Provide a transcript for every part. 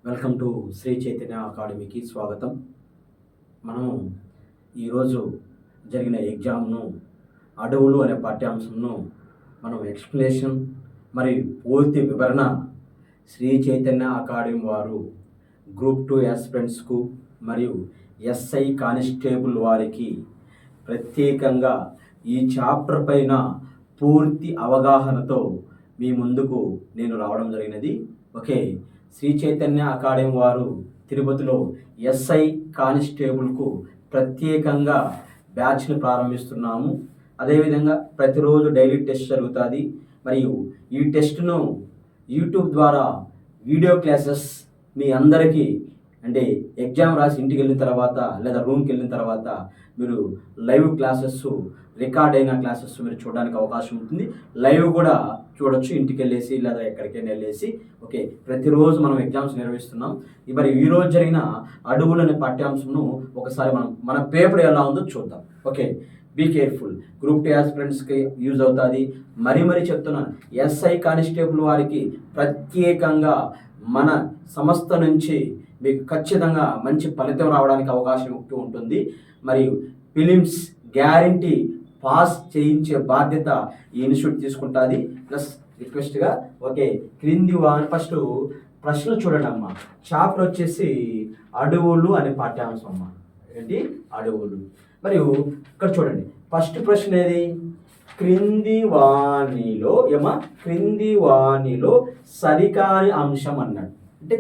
Welcome to Shri Chaitanya అకాడమీకి స్వాగతం. మనం ఈరోజు జరిగిన ఎగ్జామ్ను అడవులు అనే పాఠ్యాంశంను మనం ఎక్స్ప్లెనేషన్ మరియు పూర్తి వివరణ శ్రీ చైతన్య అకాడమీ వారు గ్రూప్ 2 యాస్పిరెంట్స్కు మరియు ఎస్ఐ కానిస్టేబుల్ వారికి ప్రత్యేకంగా ఈ చాప్టర్ పైన పూర్తి అవగాహనతో మీ ముందుకు నేను రావడం జరిగినది. ఓకే, శ్రీ చైతన్య అకాడమీ వారు తిరుపతిలో ఎస్ఐ కానిస్టేబుల్కు ప్రత్యేకంగా బ్యాచ్ను ప్రారంభిస్తున్నాము. అదేవిధంగా ప్రతిరోజు డైలీ టెస్ట్ జరుగుతుంది. మరియు ఈ టెస్ట్ను యూట్యూబ్ ద్వారా వీడియో క్లాసెస్ మీ అందరికీ అంటే ఎగ్జామ్ రాసి ఇంటికి వెళ్ళిన తర్వాత లేదా రూమ్కి వెళ్ళిన తర్వాత మీరు లైవ్ క్లాసెస్, రికార్డ్ అయిన క్లాసెస్ మీరు చూడడానికి అవకాశం ఉంటుంది. లైవ్ కూడా చూడొచ్చు ఇంటికి వెళ్ళేసి లేదా ఎక్కడికైనా వెళ్ళేసి. ఓకే, ప్రతిరోజు మనం ఎగ్జామ్స్ నిర్వహిస్తున్నాం. మరి ఈరోజు జరిగిన అడవులు అనే పాఠ్యాంశంను ఒకసారి మన పేపర్ ఎలా ఉందో చూద్దాం. Okay, be careful. గ్రూప్ 2 యాస్పిరెంట్స్కి యూజ్ అవుతుంది. మరీ చెప్తున్నాను, ఎస్ఐ కానిస్టేబుల్ వారికి ప్రత్యేకంగా మన సంస్థ నుంచి మీకు ఖచ్చితంగా మంచి ఫలితం రావడానికి అవకాశం ఉంటుంది. మరియు ఫిలిమ్స్ గ్యారంటీ పాస్ చేయించే బాధ్యత ఈ ఇన్స్టిట్యూట్ తీసుకుంటుంది. ప్లస్ రిక్వెస్ట్గా ఓకే, క్రింది ఫస్ట్ ప్రశ్నలు చూడండి అమ్మ. చాప్టర్ వచ్చేసి అడవులు అనే పాఠ్యాంశం అమ్మ. ఏంటి? అడవులు. మరియు ఇక్కడ చూడండి, ఫస్ట్ ప్రశ్న ఏది? క్రింది వాణిలో సరికాని అంశం అన్నాడు. అంటే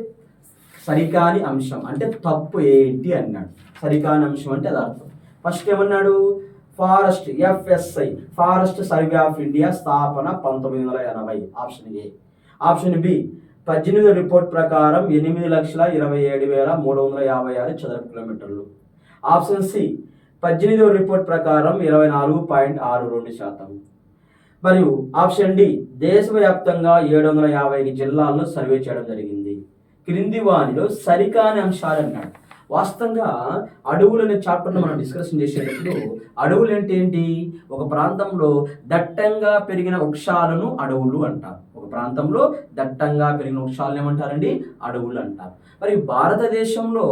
సరికాని అంశం అంటే తప్పు ఏంటి అన్నాడు. సరికాని అంశం అంటే అది అర్థం. ఫస్ట్ ఏమన్నాడు? Forest FSI forest survey of India స్థాపన 1980. Option A. Option B 18 report ప్రకారం 8,27,356 చదరపు కిలోమీటర్లు. ఆప్షన్ సి 18వ రిపోర్ట్ ప్రకారం 24.62%. మరియు ఆప్షన్ డి దేశవ్యాప్తంగా 750 జిల్లాలను సర్వే చేయడం జరిగింది. క్రింది వానిలో సరికాని అంశాలు అన్నాడు. వాస్తవంగా అడవులు అనే చాప్టర్ను మనం డిస్కషన్ చేసేటప్పుడు అడవులు అంటే ఏంటి? ఒక ప్రాంతంలో దట్టంగా పెరిగిన వృక్షాలను అడవులు అంటారు. ఒక ప్రాంతంలో దట్టంగా పెరిగిన వృక్షాలను ఏమంటారండి? అడవులు అంటారు. మరి భారతదేశంలో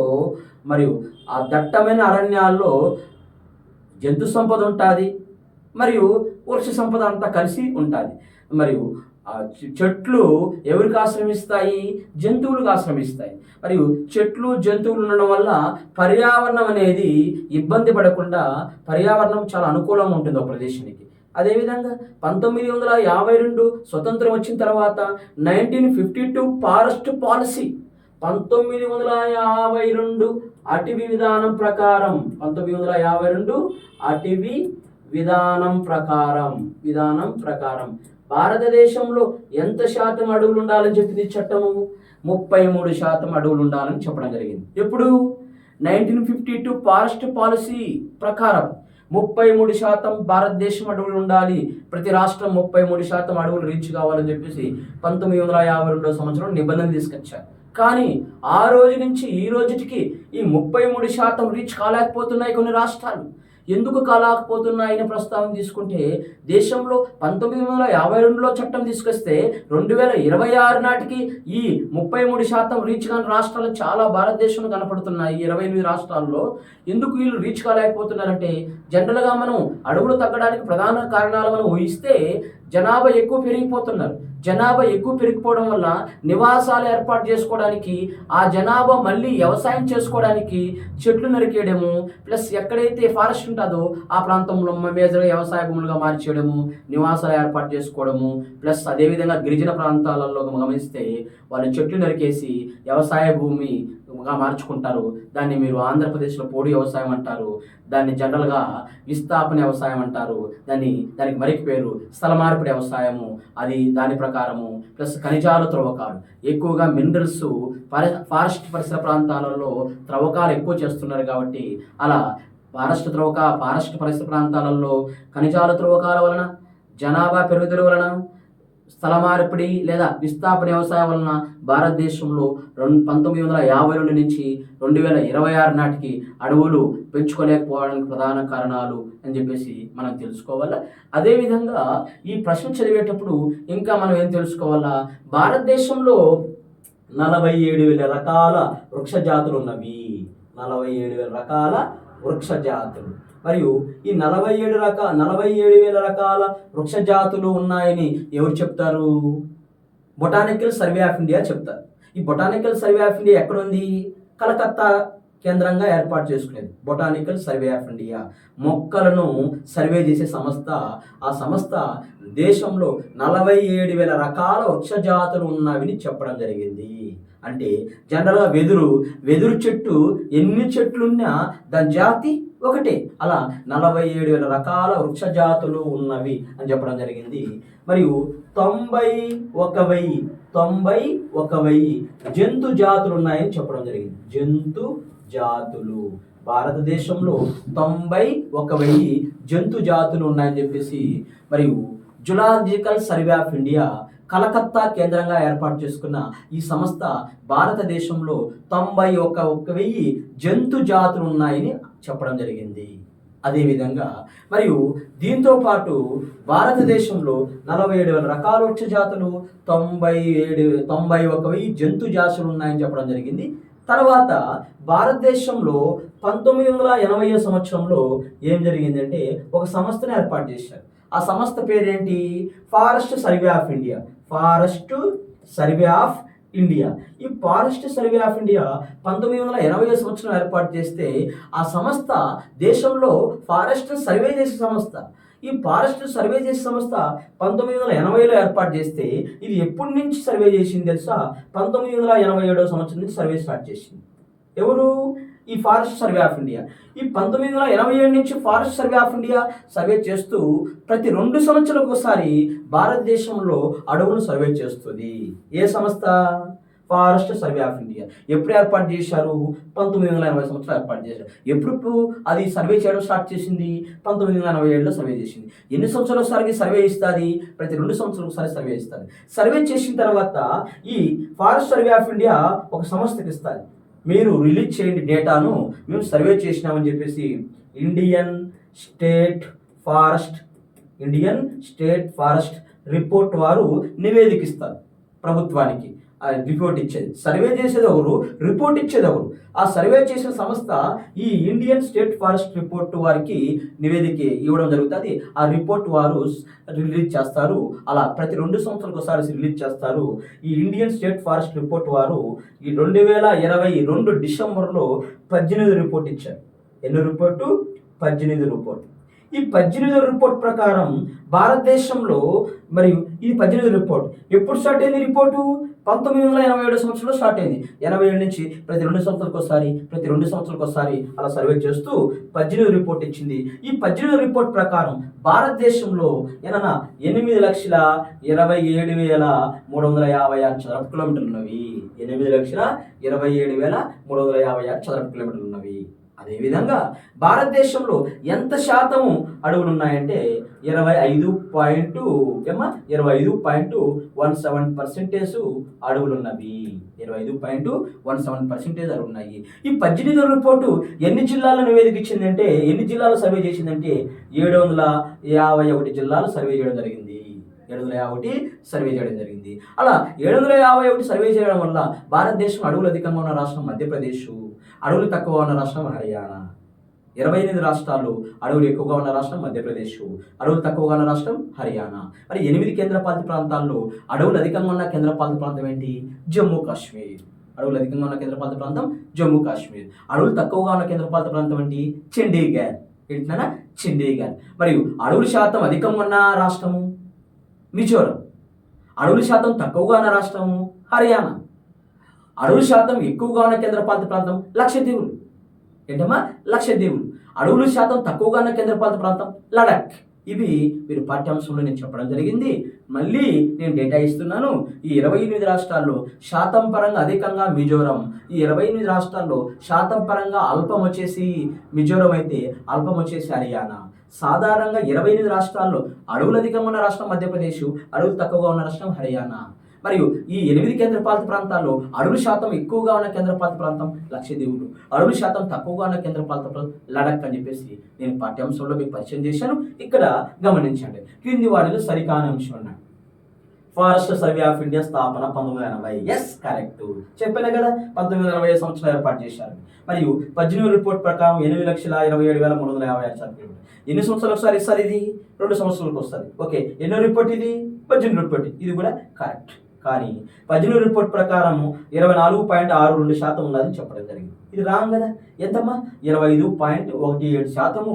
మరియు ఆ దట్టమైన అరణ్యాల్లో జంతు సంపద ఉంటుంది, మరియు వృక్ష సంపద అంతా కలిసి ఉంటుంది. మరియు చెట్లు ఎవరికి ఆశ్రమిస్తాయి? జంతువులకు ఆశ్రమిస్తాయి. మరియు చెట్లు జంతువులు ఉండడం వల్ల పర్యావరణం అనేది ఇబ్బంది పడకుండా పర్యావరణం చాలా అనుకూలంగా ఉంటుంది ఒక ప్రదేశానికి. అదేవిధంగా 1952 స్వతంత్రం వచ్చిన తర్వాత 1952 ఫారెస్ట్ పాలసీ, 1952 అటవీ విధానం ప్రకారం 1952 అటవీ విధానం ప్రకారం భారతదేశంలో ఎంత శాతం అడవులు ఉండాలని చెప్పింది చట్టము? 33% అడవులు ఉండాలని చెప్పడం జరిగింది. ఎప్పుడు? 1952 ఫారెస్ట్ పాలసీ ప్రకారం 33% భారతదేశం అడవులు ఉండాలి, ప్రతి రాష్ట్రం 33% అడవులు రీచ్ కావాలని చెప్పేసి 1952 సంవత్సరం నిబంధన తీసుకొచ్చారు. కానీ ఆ రోజు నుంచి ఈ రోజుకి ఈ 33% రీచ్ కాలేకపోతున్నాయి కొన్ని రాష్ట్రాలు. ఎందుకు కాలేకపోతున్నాయని ప్రస్తావన తీసుకుంటే దేశంలో 1952లో చట్టం తీసుకొస్తే 2026 నాటికి ఈ 33% రీచ్ కాని రాష్ట్రాలు చాలా భారతదేశంలో కనపడుతున్నాయి. 28 రాష్ట్రాల్లో. ఎందుకు వీళ్ళు రీచ్ కాలేకపోతున్నారంటే జనరల్గా మనం అడవులు తగ్గడానికి ప్రధాన కారణాలు మనం ఊహిస్తే జనాభా ఎక్కువ పెరిగిపోతున్నారు. జనాభా ఎక్కువ పెరిగిపోవడం వల్ల నివాసాలు ఏర్పాటు చేసుకోవడానికి, ఆ జనాభా మళ్ళీ వ్యవసాయం చేసుకోవడానికి చెట్లు నరికేయడము, ప్లస్ ఎక్కడైతే ఫారెస్ట్ ఉంటుందో ఆ ప్రాంతంలో మేజర్గా వ్యవసాయ భూములుగా మార్చేయడము, నివాసాలు ఏర్పాటు చేసుకోవడము, ప్లస్ అదేవిధంగా గిరిజన ప్రాంతాలలో గమనిస్తే వాళ్ళు చెట్లు నరికేసి వ్యవసాయ భూమిగా మార్చుకుంటారు. దాన్ని మీరు ఆంధ్రప్రదేశ్లో పోడు వ్యవసాయం అంటారు, దాన్ని జనరల్గా విస్థాపన వ్యవసాయం అంటారు, దానికి మరికి పేరు స్థల మార్పిడి వ్యవసాయము. అది దాని ప్రకారము. ప్లస్ ఖనిజాల త్రవ్వకాలు, ఎక్కువగా మినరల్స్ ఫారెస్ట్ పరిసర ప్రాంతాలలో త్రవ్వకాలు ఎక్కువ చేస్తున్నారు. కాబట్టి అలా ఫారెస్ట్ పరిసర ప్రాంతాలలో ఖనిజాల త్రవ్వకాల వలన, జనాభా పెరుగుదల వలన, స్థల మార్పిడి లేదా విస్థాపన వ్యవసాయం వలన భారతదేశంలో 1952 నుంచి 2026 నాటికి అడవులు పెంచుకోలేకపోవడానికి ప్రధాన కారణాలు అని చెప్పేసి మనం తెలుసుకోవాలా. అదేవిధంగా ఈ ప్రశ్న చదివేటప్పుడు ఇంకా మనం ఏం తెలుసుకోవాలా? భారతదేశంలో 47,000 రకాల వృక్ష జాతులు ఉన్నవి. 47,000 రకాల వృక్ష జాతులు. మరియు ఈ 47,000 రకాల వృక్ష జాతులు ఉన్నాయని ఎవరు చెప్తారు? బొటానికల్ సర్వే ఆఫ్ ఇండియా చెప్తారు. ఈ బొటానికల్ సర్వే ఆఫ్ ఇండియా ఎక్కడ ఉంది? కలకత్తా కేంద్రంగా ఏర్పాటు చేసుకునేది బొటానికల్ సర్వే ఆఫ్ ఇండియా. మొక్కలను సర్వే చేసే సంస్థ. ఆ సంస్థ దేశంలో 47,000 రకాల వృక్ష జాతులు ఉన్నవిని చెప్పడం జరిగింది. అంటే జనరల్గా వెదురు చెట్టు ఎన్ని చెట్లున్నా దాని జాతి ఒకటే. అలా 47,000 రకాల వృక్ష జాతులు ఉన్నవి అని చెప్పడం జరిగింది. మరియు 91,000 జంతు జాతులు ఉన్నాయని చెప్పడం జరిగింది. జంతు జాతులు భారతదేశంలో 91,000 జంతు జాతులు ఉన్నాయని చెప్పేసి, మరియు zoological survey of India Calcutta కేంద్రంగా ఏర్పాటు చేసుకున్న ఈ సంస్థ భారతదేశంలో 91,000 జంతు జాతులు ఉన్నాయని చెప్పడం జరిగింది. అదేవిధంగా మరియు దీంతో పాటు భారతదేశంలో 47,000 రకాల వృక్ష జాతులు, 91,000 జంతు జాతులు ఉన్నాయని చెప్పడం జరిగింది. తర్వాత భారతదేశంలో 1980 సంవత్సరంలో ఏం జరిగిందంటే ఒక సంస్థను ఏర్పాటు చేశారు. ఆ సంస్థ పేరేంటి? Forest survey of India. Forest survey of India. ఈ ఫారెస్ట్ సర్వే ఆఫ్ ఇండియా 1980 సంవత్సరం ఏర్పాటు చేస్తే ఆ సంస్థ దేశంలో ఫారెస్ట్ సర్వే చేసే సంస్థ. ఈ ఫారెస్ట్ సర్వే చేసే సంస్థ 1980లో ఏర్పాటు చేస్తే ఇది ఎప్పటి నుంచి సర్వే చేసింది తెలుసా? 1987 సంవత్సరం నుంచి సర్వే స్టార్ట్ చేసింది. ఎవరు? ఈ ఫారెస్ట్ సర్వే ఆఫ్ ఇండియా. ఈ 1987 నుంచి forest survey of India survey చేస్తూ ప్రతి 2 సంవత్సరాలకు ఒకసారి భారతదేశంలో అడవులను సర్వే చేస్తుంది. ఏ సంస్థ? Forest survey of India. ఎప్పుడు ఏర్పాటు చేశారు? 1980 సంవత్సరం ఏర్పాటు చేశారు. ఎప్పుడు అది సర్వే చేయడం స్టార్ట్ చేసింది? 1987లో సర్వే చేసింది. ఎన్ని సంవత్సరాల ఒకసారి సర్వే ఇస్తుంది? ప్రతి 2 సంవత్సరాలకు ఒకసారి సర్వే ఇస్తుంది. సర్వే చేసిన తర్వాత ఈ ఫారెస్ట్ సర్వే ఆఫ్ ఇండియా ఒక సంస్థకి ఇస్తుంది. మీరు రిలీజ్ చేయండి డేటాను, మేము సర్వే చేసినామని చెప్పేసి ఇండియన్ స్టేట్ ఫారెస్ట్ రిపోర్ట్ వారు నివేదికిస్తారు ప్రభుత్వానికి. రిపోర్ట్ ఇచ్చేది, సర్వే చేసేది ఒకరు, రిపోర్ట్ ఇచ్చేది ఒకరు. ఆ సర్వే చేసిన సంస్థ ఈ ఇండియన్ స్టేట్ ఫారెస్ట్ రిపోర్ట్ వారికి నివేదిక ఇవ్వడం జరుగుతుంది. ఆ రిపోర్ట్ వారు రిలీజ్ చేస్తారు. అలా ప్రతి 2 సంవత్సరాలకు ఒకసారి రిలీజ్ చేస్తారు. ఈ ఇండియన్ స్టేట్ ఫారెస్ట్ రిపోర్ట్ వారు ఈ 2022 డిసెంబర్లో 18 రిపోర్ట్ ఇచ్చారు. ఎన్ని రిపోర్టు? 18 రిపోర్ట్. ఈ 18 రిపోర్ట్ ప్రకారం భారతదేశంలో మరియు ఈ 18 రిపోర్ట్ ఎప్పుడు స్టార్ట్ అయింది? రిపోర్టు 1987 సంవత్సరంలో స్టార్ట్ అయింది. 87 నుంచి ప్రతి 2 సంవత్సరాలకు ఒకసారి అలా సర్వే చేస్తూ 18 రిపోర్ట్ ఇచ్చింది. ఈ 18 రిపోర్ట్ ప్రకారం భారతదేశంలో 8,27,356 చదరపు కిలోమీటర్లు ఉన్నవి. 8,27,356 చదరపు కిలోమీటర్లు ఉన్నవి. అదేవిధంగా భారతదేశంలో ఎంత శాతము అడవులు ఉన్నాయంటే 25.17% అడవులు ఉన్నవి. 25.17% అడవులు ఉన్నాయి. ఈ 18 రిపోర్టు ఎన్ని జిల్లాలను నివేదికిచ్చిందంటే, ఎన్ని జిల్లాలు సర్వే చేసిందంటే 751 జిల్లాలు సర్వే చేయడం జరిగింది. 751 సర్వే చేయడం జరిగింది. అలా 751 సర్వే చేయడం వల్ల భారతదేశం అడవులు అధికంగా ఉన్న రాష్ట్రం మధ్యప్రదేశ్, అడవులు తక్కువ ఉన్న రాష్ట్రం హర్యానా. 28 రాష్ట్రాలు అడవులు ఎక్కువగా ఉన్న రాష్ట్రం మధ్యప్రదేశ్, అడవులు తక్కువగా ఉన్న రాష్ట్రం హర్యానా. మరి 8 కేంద్రపాలిత ప్రాంతాల్లో అడవులు అధికంగా ఉన్న కేంద్రపాలిత ప్రాంతం ఏంటి? జమ్మూ కాశ్మీర్. అడవులు అధికంగా ఉన్న కేంద్రపాలిత ప్రాంతం జమ్మూ కాశ్మీర్. అడవులు తక్కువగా ఉన్న కేంద్రపాలిత ప్రాంతం ఏంటి? చండీగఢ్. ఏంటన్నా? చండీగఢ్. మరియు అడవుల శాతం అధికంగా ఉన్న రాష్ట్రము మిజోరం. అడవుల శాతం తక్కువగా ఉన్న రాష్ట్రము హర్యానా. అడవుల శాతం ఎక్కువగా ఉన్న కేంద్రపాలిత ప్రాంతం లక్షద్వీపులు. ఏంటమ్మా? లక్షద్వీపులు. అడవుల శాతం తక్కువగా ఉన్న కేంద్రపాలిత ప్రాంతం లడాక్. ఇవి మీరు పాఠ్యాంశంలో నేను చెప్పడం జరిగింది. మళ్ళీ నేను డేటా ఇస్తున్నాను. ఈ 28 రాష్ట్రాల్లో శాతం పరంగా అధికంగా మిజోరం. ఈ 28 రాష్ట్రాల్లో శాతం పరంగా అల్పం వచ్చేసి మిజోరం అయితే అల్పం వచ్చేసి హర్యానా. సాధారణంగా 28 రాష్ట్రాల్లో అడవులు అధికంగా ఉన్న రాష్ట్రం మధ్యప్రదేశ్, అడవులు తక్కువగా ఉన్న రాష్ట్రం హర్యానా. మరియు ఈ 8 కేంద్రపాలిత ప్రాంతాల్లో అడవుల శాతం ఎక్కువగా ఉన్న కేంద్రపాలిత ప్రాంతం లక్షద్వీపులు, అడవుల శాతం తక్కువగా ఉన్న కేంద్రపాలిత ప్రాంతం లడాక్ అని చెప్పేసి నేను పాఠ్యాంశంలో మీకు పరిచయం చేశాను. ఇక్కడ గమనించండి, క్రింది వాటిలో సరికాని అంశం ఉన్నాయి. ఫారెస్ట్ సర్వే ఆఫ్ ఇండియా స్థాపన 1980. Yes, correct. చెప్పానే కదా, 1980 సంవత్సరంలో ఏర్పాటు చేశారు. మరియు 18 రిపోర్ట్ ప్రకారం 8,27,356 చదరపు కిలోమీటర్లు. ఎన్ని సంవత్సరాలు ఒకసారి ఇస్తారు? ఇది 2 సంవత్సరాలకు వస్తుంది. ఓకే, ఎన్నో రిపోర్ట్ ఇది? 18 రిపోర్ట్. ఇది కూడా కరెక్ట్. కానీ 18 రిపోర్ట్ ప్రకారం 24.62% ఉన్నదని చెప్పడం జరిగింది. ఇది రాంగ్ కదా. ఎంతమ్మా? 25.17%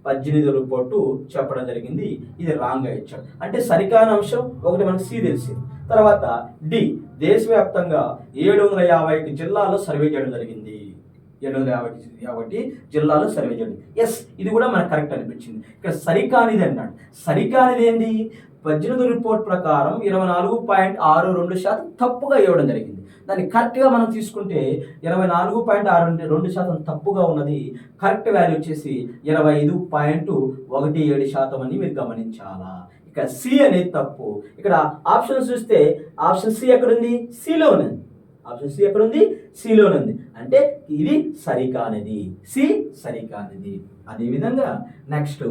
18 రిపోర్టు చెప్పడం జరిగింది. ఇది రాంగ్ ఇచ్చాడు. అంటే సరికాని అంశం ఒకటి మనకు సి తెలిసింది. తర్వాత డి, దేశవ్యాప్తంగా 750 జిల్లాల్లో సర్వే చేయడం జరిగింది. 750 జిల్లాలో సర్వే చేయడం. ఎస్, ఇది కూడా మనకు కరెక్ట్ అనిపించింది. ఇక్కడ సరికానిది అన్నాడు. సరికానిది ఏంది? 18 రిపోర్ట్ ప్రకారం 24.62% తప్పుగా ఇవ్వడం జరిగింది. దాన్ని కరెక్ట్గా మనం తీసుకుంటే 24.62% తప్పుగా ఉన్నది. కరెక్ట్ వాల్యూ వచ్చేసి 25.17% అని మీరు గమనించాలా. ఇక్కడ సి అనేది తప్పు. ఇక్కడ ఆప్షన్ చూస్తే ఆప్షన్ సి ఎక్కడుంది? సిలో ఉన్నది. ఆప్షన్ సి ఎక్కడుంది? సిలో ఉంది. అంటే ఇది సరికానిది. సి సరికానిది. అదేవిధంగా నెక్స్ట్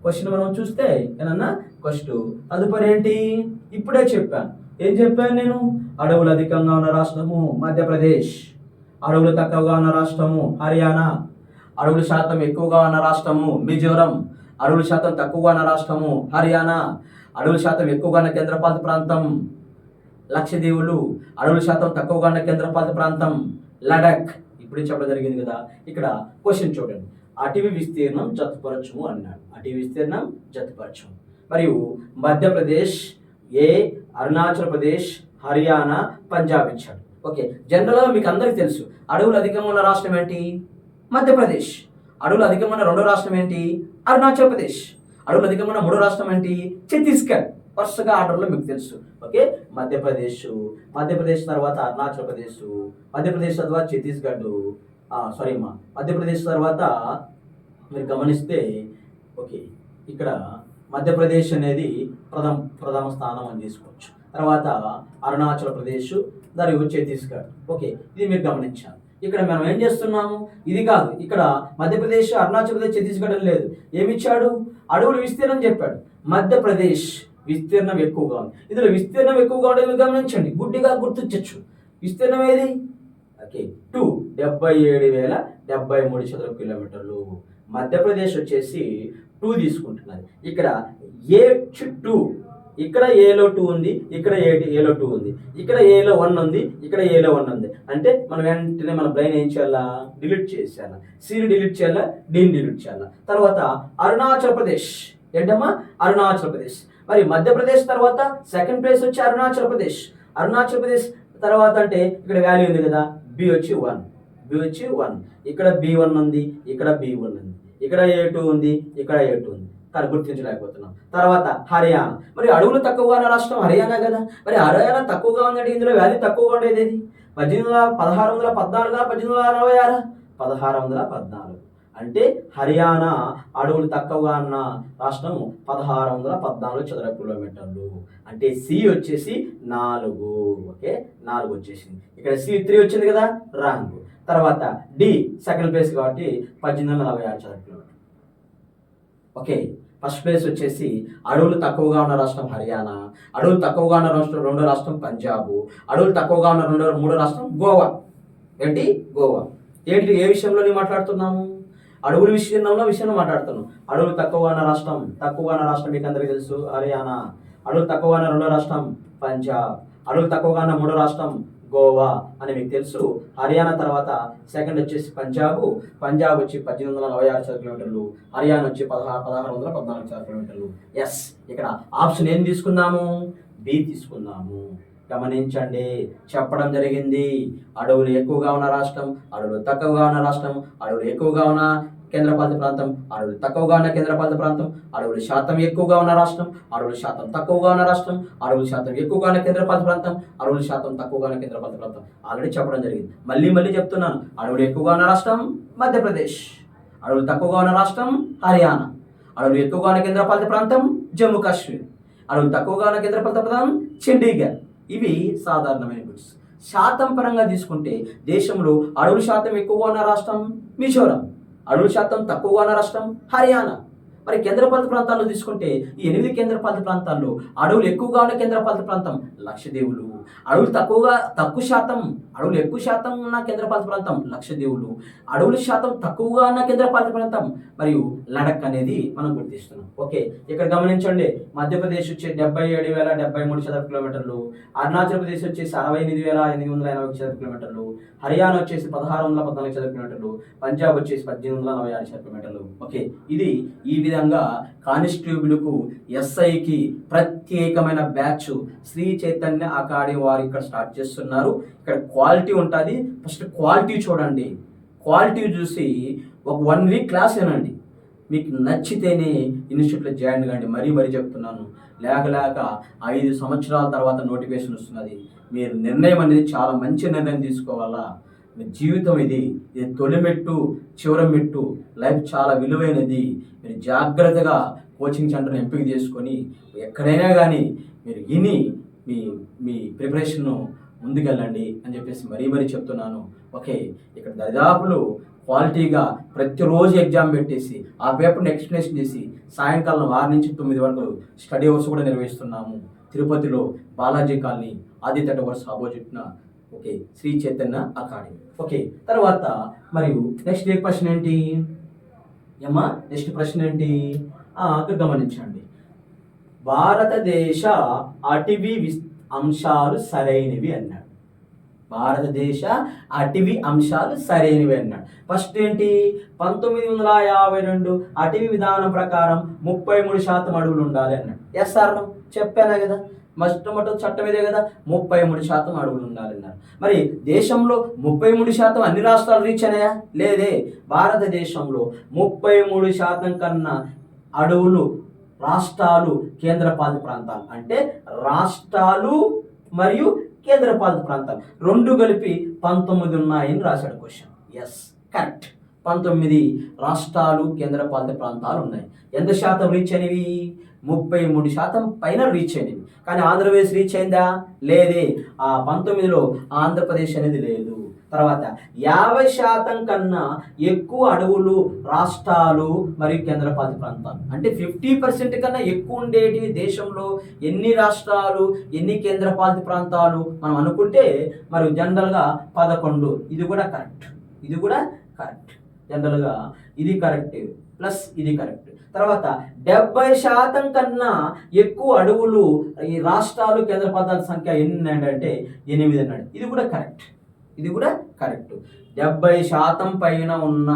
క్వశ్చన్ మనం చూస్తే ఏమన్నా క్వశ్చన్ తదుపరి ఏంటి? ఇప్పుడే చెప్పాను. ఏం చెప్పాను నేను? అడవులు అధికంగా ఉన్న రాష్ట్రము మధ్యప్రదేశ్, అడవులు తక్కువగా ఉన్న రాష్ట్రము హర్యానా, అడవుల శాతం ఎక్కువగా ఉన్న రాష్ట్రము మిజోరం, అడవుల శాతం తక్కువగా ఉన్న రాష్ట్రము హర్యానా, అడవుల శాతం ఎక్కువగా ఉన్న కేంద్రపాలిత ప్రాంతం లక్షద్వీపులు, అడవుల శాతం తక్కువగా ఉన్న కేంద్రపాలిత ప్రాంతం లడాక్. ఇప్పుడే చెప్పడం జరిగింది కదా. ఇక్కడ క్వశ్చన్ చూడండి. అటవీ విస్తీర్ణం జతపరచము అన్నాడు. అటవీ విస్తీర్ణం జతపరచము. మరియు మధ్యప్రదేశ్, అరుణాచల్ ప్రదేశ్, హర్యానా, పంజాబ్ ఇచ్చాడు. ఓకే, జనరల్గా మీకు అందరికీ తెలుసు అడవులు అధికంగా ఉన్న రాష్ట్రం ఏంటి? మధ్యప్రదేశ్. అడవులు అధికంగా ఉన్న రెండో రాష్ట్రం ఏంటి? అరుణాచల్ ప్రదేశ్. అడవులు అధికంగా ఉన్న మూడో రాష్ట్రం ఏంటి? ఛత్తీస్గఢ్. వరుసగా ఆర్డర్లో మీకు తెలుసు. ఓకే, మధ్యప్రదేశ్ తర్వాత అరుణాచల్ ప్రదేశ్, మధ్యప్రదేశ్ తర్వాత ఛత్తీస్గఢ్, మధ్యప్రదేశ్ తర్వాత మీరు గమనిస్తే ఓకే ఇక్కడ మధ్యప్రదేశ్ అనేది ప్రథమ స్థానం అని తీసుకోవచ్చు. తర్వాత అరుణాచల్ ప్రదేశ్ మరియు ఛత్తీస్గఢ్. ఓకే, ఇది మీరు గమనించాలి. ఇక్కడ మనం ఏం చేస్తున్నాము? ఇది కాదు. ఇక్కడ మధ్యప్రదేశ్, అరుణాచల్ ప్రదేశ్, ఛత్తీస్గఢ్ అని లేదు. ఏమిచ్చాడు? అడవులు విస్తీర్ణం చెప్పాడు. మధ్యప్రదేశ్ విస్తీర్ణం ఎక్కువగా ఉంది. ఇందులో విస్తీర్ణం ఎక్కువగా ఉండేది గమనించండి. గుడ్డిగా గుర్తించవచ్చు. విస్తీర్ణం ఏది? ఓకే, 77,073 చదరపు కిలోమీటర్లు. మధ్యప్రదేశ్ వచ్చేసి 2 తీసుకుంటున్నది. ఇక్కడ A2, ఇక్కడ ఏలో 2 ఉంది, ఇక్కడ ఏలో 2 ఉంది, ఇక్కడ ఏలో 1 ఉంది, ఇక్కడ ఏలో 1 ఉంది. అంటే మనం వెంటనే మన బ్రెయిన్ ఏం చేయాలా? డిలీట్ చేసేయాలా. సిని డిలీట్ చేయాలా, డిని డిలీట్ చేయాలా. తర్వాత అరుణాచల్ ప్రదేశ్. ఏంటమ్మా? అరుణాచల్ ప్రదేశ్. మరి మధ్యప్రదేశ్ తర్వాత సెకండ్ ప్లేస్ వచ్చి అరుణాచల్ ప్రదేశ్. అరుణాచల్ ప్రదేశ్ తర్వాత అంటే ఇక్కడ వాల్యూ ఉంది కదా, బి వచ్చి 1, ఇక్కడ B1 ఉంది, ఇక్కడ B1 ఉంది, ఇక్కడ A2 ఉంది, ఇక్కడ A2 ఉంది. కానీ గుర్తించలేకపోతున్నాం. తర్వాత హర్యానా. మరి అడవులు తక్కువగా ఉన్న రాష్ట్రం హర్యానా కదా. మరి హర్యానా తక్కువగా ఉందంటే ఇందులో వాల్యూ తక్కువగా ఉండేది ఏది? 1614, 1866, 1614. అంటే హర్యానా అడవులు తక్కువగా ఉన్న రాష్ట్రం 1614 చదరపు కిలోమీటర్లు. అంటే సి వచ్చేసి 4. ఓకే, 4 వచ్చేసింది. ఇక్కడ C3 వచ్చింది కదా, రాంగ్. తర్వాత డి సెకండ్ ప్లేస్ కాబట్టి 1846 చదరపు కిలోమీటర్లు. ఓకే, ఫస్ట్ ప్లేస్ వచ్చేసి అడవులు తక్కువగా ఉన్న రాష్ట్రం హర్యానా, అడవులు తక్కువగా ఉన్న రాష్ట్రం రెండో రాష్ట్రం పంజాబ్, అడవులు తక్కువగా ఉన్న మూడో రాష్ట్రం గోవా. ఏంటి? గోవా. ఏంటి? ఏ విషయంలో నేను మాట్లాడుతున్నాము? అడవుల విషయంలో మాట్లాడుతున్నాం. అడవులు తక్కువగా ఉన్న రాష్ట్రం మీకు అందరికీ తెలుసు హర్యానా. అడవులు తక్కువగా ఉన్న రెండో రాష్ట్రం పంజాబ్, అడవులు తక్కువగా ఉన్న మూడో రాష్ట్రం గోవా అని మీకు తెలుసు. హర్యానా తర్వాత సెకండ్ వచ్చేసి పంజాబ్ వచ్చి 1846 చదరపు కిలోమీటర్లు, హర్యానా వచ్చి 1614 చదరపు కిలోమీటర్లు. ఎస్, ఇక్కడ ఆప్షన్ ఏం తీసుకుందాము? బి తీసుకుందాము. గమనించండి, చెప్పడం జరిగింది. అడవులు ఎక్కువగా ఉన్న రాష్ట్రం, అడవులు తక్కువగా ఉన్న రాష్ట్రం, అడవులు ఎక్కువగా ఉన్న కేంద్రపాలిత ప్రాంతం, అడవులు తక్కువగా ఉన్న కేంద్రపాలిత ప్రాంతం, అడవుల శాతం ఎక్కువగా ఉన్న రాష్ట్రం, అడవుల శాతం తక్కువగా ఉన్న రాష్ట్రం, అడవుల శాతం ఎక్కువగా ఉన్న కేంద్రపాలిత ప్రాంతం, అడవుల శాతం తక్కువగా ఉన్న కేంద్రపాలిత ప్రాంతం. ఆల్రెడీ చెప్పడం జరిగింది. మళ్ళీ చెప్తున్నాను. అడవులు ఎక్కువగా ఉన్న రాష్ట్రం మధ్యప్రదేశ్, అడవులు తక్కువగా ఉన్న రాష్ట్రం హర్యానా, అడవులు ఎక్కువగా ఉన్న కేంద్రపాలిత ప్రాంతం జమ్మూ కాశ్మీర్, అడవులు తక్కువగా ఉన్న కేంద్రపాలిత ప్రాంతం చండీగఢ్. ఇవి సాధారణమైన బిట్స్. శాతం పరంగా తీసుకుంటే దేశంలో అడవుల శాతం ఎక్కువగా ఉన్న రాష్ట్రం మిజోరం, అడవుల శాతం తక్కువగా ఉన్న రాష్ట్రం హర్యానా, మరి కేంద్రపాలిత ప్రాంతాల్లో తీసుకుంటే ఈ 8 కేంద్రపాలిత ప్రాంతాల్లో అడవులు ఎక్కువగా ఉన్న కేంద్రపాలిత ప్రాంతం లక్షద్వీపులు, అడవులు ఎక్కువ శాతం ఉన్న కేంద్రపాలిత ప్రాంతం లక్షద్వీపులు, అడవుల శాతం తక్కువగా ఉన్న కేంద్రపాలిత ప్రాంతం మరియు లడక్ అనేది మనం గుర్తిస్తున్నాం. ఓకే, ఇక్కడ గమనించండి, మధ్యప్రదేశ్ వచ్చి 77,073 చదరపు కిలోమీటర్లు, అరుణాచల్ ప్రదేశ్ వచ్చేసి 68,880 చదరపు కిలోమీటర్లు, హర్యానా వచ్చేసి 1,614 చదరపు కిలోమీటర్లు, పంజాబ్ వచ్చేసి 1,846 చదరపు కిలోమీటర్లు. ఓకే, ఇది ఈ విధంగా కానిస్టేబుల్కు ఎస్ఐకి ప్రత్యేకమైన బ్యాచ్ శ్రీ చైతన్య అకాడమీ వారు ఇక్కడ స్టార్ట్ చేస్తున్నారు. ఇక్కడ క్వాలిటీ ఉంటుంది. ఫస్ట్ క్వాలిటీ చూడండి, క్వాలిటీ చూసి ఒక 1 వీక్ క్లాస్ వినండి. మీకు నచ్చితేనే ఇన్స్టిట్యూట్లో జాయిన్ కండి. మరీ చెప్తున్నాను, లేక 5 సంవత్సరాల తర్వాత నోటిఫికేషన్ వస్తున్నది. మీరు నిర్ణయం అనేది చాలా మంచి నిర్ణయం తీసుకోవాలా. మీ జీవితం ఇది తొలి మెట్టు, చివరి మెట్టు. లైఫ్ చాలా విలువైనది. మీరు జాగ్రత్తగా కోచింగ్ సెంటర్ని ఎంపిక చేసుకొని ఎక్కడైనా కానీ మీరు విని మీ ప్రిపరేషన్ను ముందుకెళ్ళండి అని చెప్పేసి మరీ చెప్తున్నాను. ఓకే, ఇక్కడ దరిదాపులు క్వాలిటీగా ప్రతిరోజు ఎగ్జామ్ పెట్టేసి ఆ పేపర్ని ఎక్స్ప్లెనేషన్ చేసి సాయంకాలం 6 నుంచి 9 వరకు స్టడీ అవర్స్ కూడా నిర్వహిస్తున్నాము. తిరుపతిలో బాలాజీ కాలనీ ఆదిత్య టవర్స్ ఆపోజిట్న. Okay, Sri Chaitanya academy. Okay, తర్వాత మరియు నెక్స్ట్ ప్రశ్న ఏంటి అమ్మా? నెక్స్ట్ ప్రశ్న ఏంటి? అక్కడ గమనించండి, భారతదేశ అటవీ అంశాలు సరైనవి అన్నాడు. భారతదేశ అటవీ అంశాలు సరైనవి అన్నాడు. ఫస్ట్ ఏంటి? 1952 అటవీ విధానం ప్రకారం 33% అడవులు ఉండాలి అన్నాడు. ఎస్ సార్, చెప్పానా కదా, మొట్టమొదటి చట్టం ఇదే కదా, 33% అడవులు ఉండాలన్నారు. మరి దేశంలో 33% అన్ని రాష్ట్రాలు రీచ్ అయినాయా? లేదే. భారతదేశంలో 33% కన్నా అడవులు రాష్ట్రాలు, కేంద్రపాలిత ప్రాంతాలు, అంటే రాష్ట్రాలు మరియు కేంద్రపాలిత ప్రాంతాలు రెండు కలిపి 19 ఉన్నాయని రాశాడు క్వశ్చన్. Yes, correct. 19 రాష్ట్రాలు, కేంద్రపాలిత ప్రాంతాలు ఉన్నాయి. ఎంత శాతం రీచ్ అయినవి? 33% పైన రీచ్ అయినవి. కానీ ఆంధ్రప్రదేశ్ రీచ్ అయిందా? లేదే. ఆ 19లో ఆంధ్రప్రదేశ్ అనేది లేదు. తర్వాత 50% కన్నా ఎక్కువ అడవులు రాష్ట్రాలు మరియు కేంద్రపాలిత ప్రాంతాలు, అంటే 50% కన్నా ఎక్కువ ఉండేటివి దేశంలో ఎన్ని రాష్ట్రాలు, ఎన్ని కేంద్రపాలిత ప్రాంతాలు మనం అనుకుంటే మరి జనరల్గా 11. ఇది కూడా కరెక్ట్. జనరల్గా ఇది కరెక్ట్ ప్లస్ ఇది కరెక్ట్. తర్వాత 70% కన్నా ఎక్కువ అడవులు ఈ రాష్ట్రాలు, కేంద్రపాలిత సంఖ్య ఎన్ని అంటే 8 అన్నాడు. ఇది కూడా కరెక్ట్. 70% పైన ఉన్న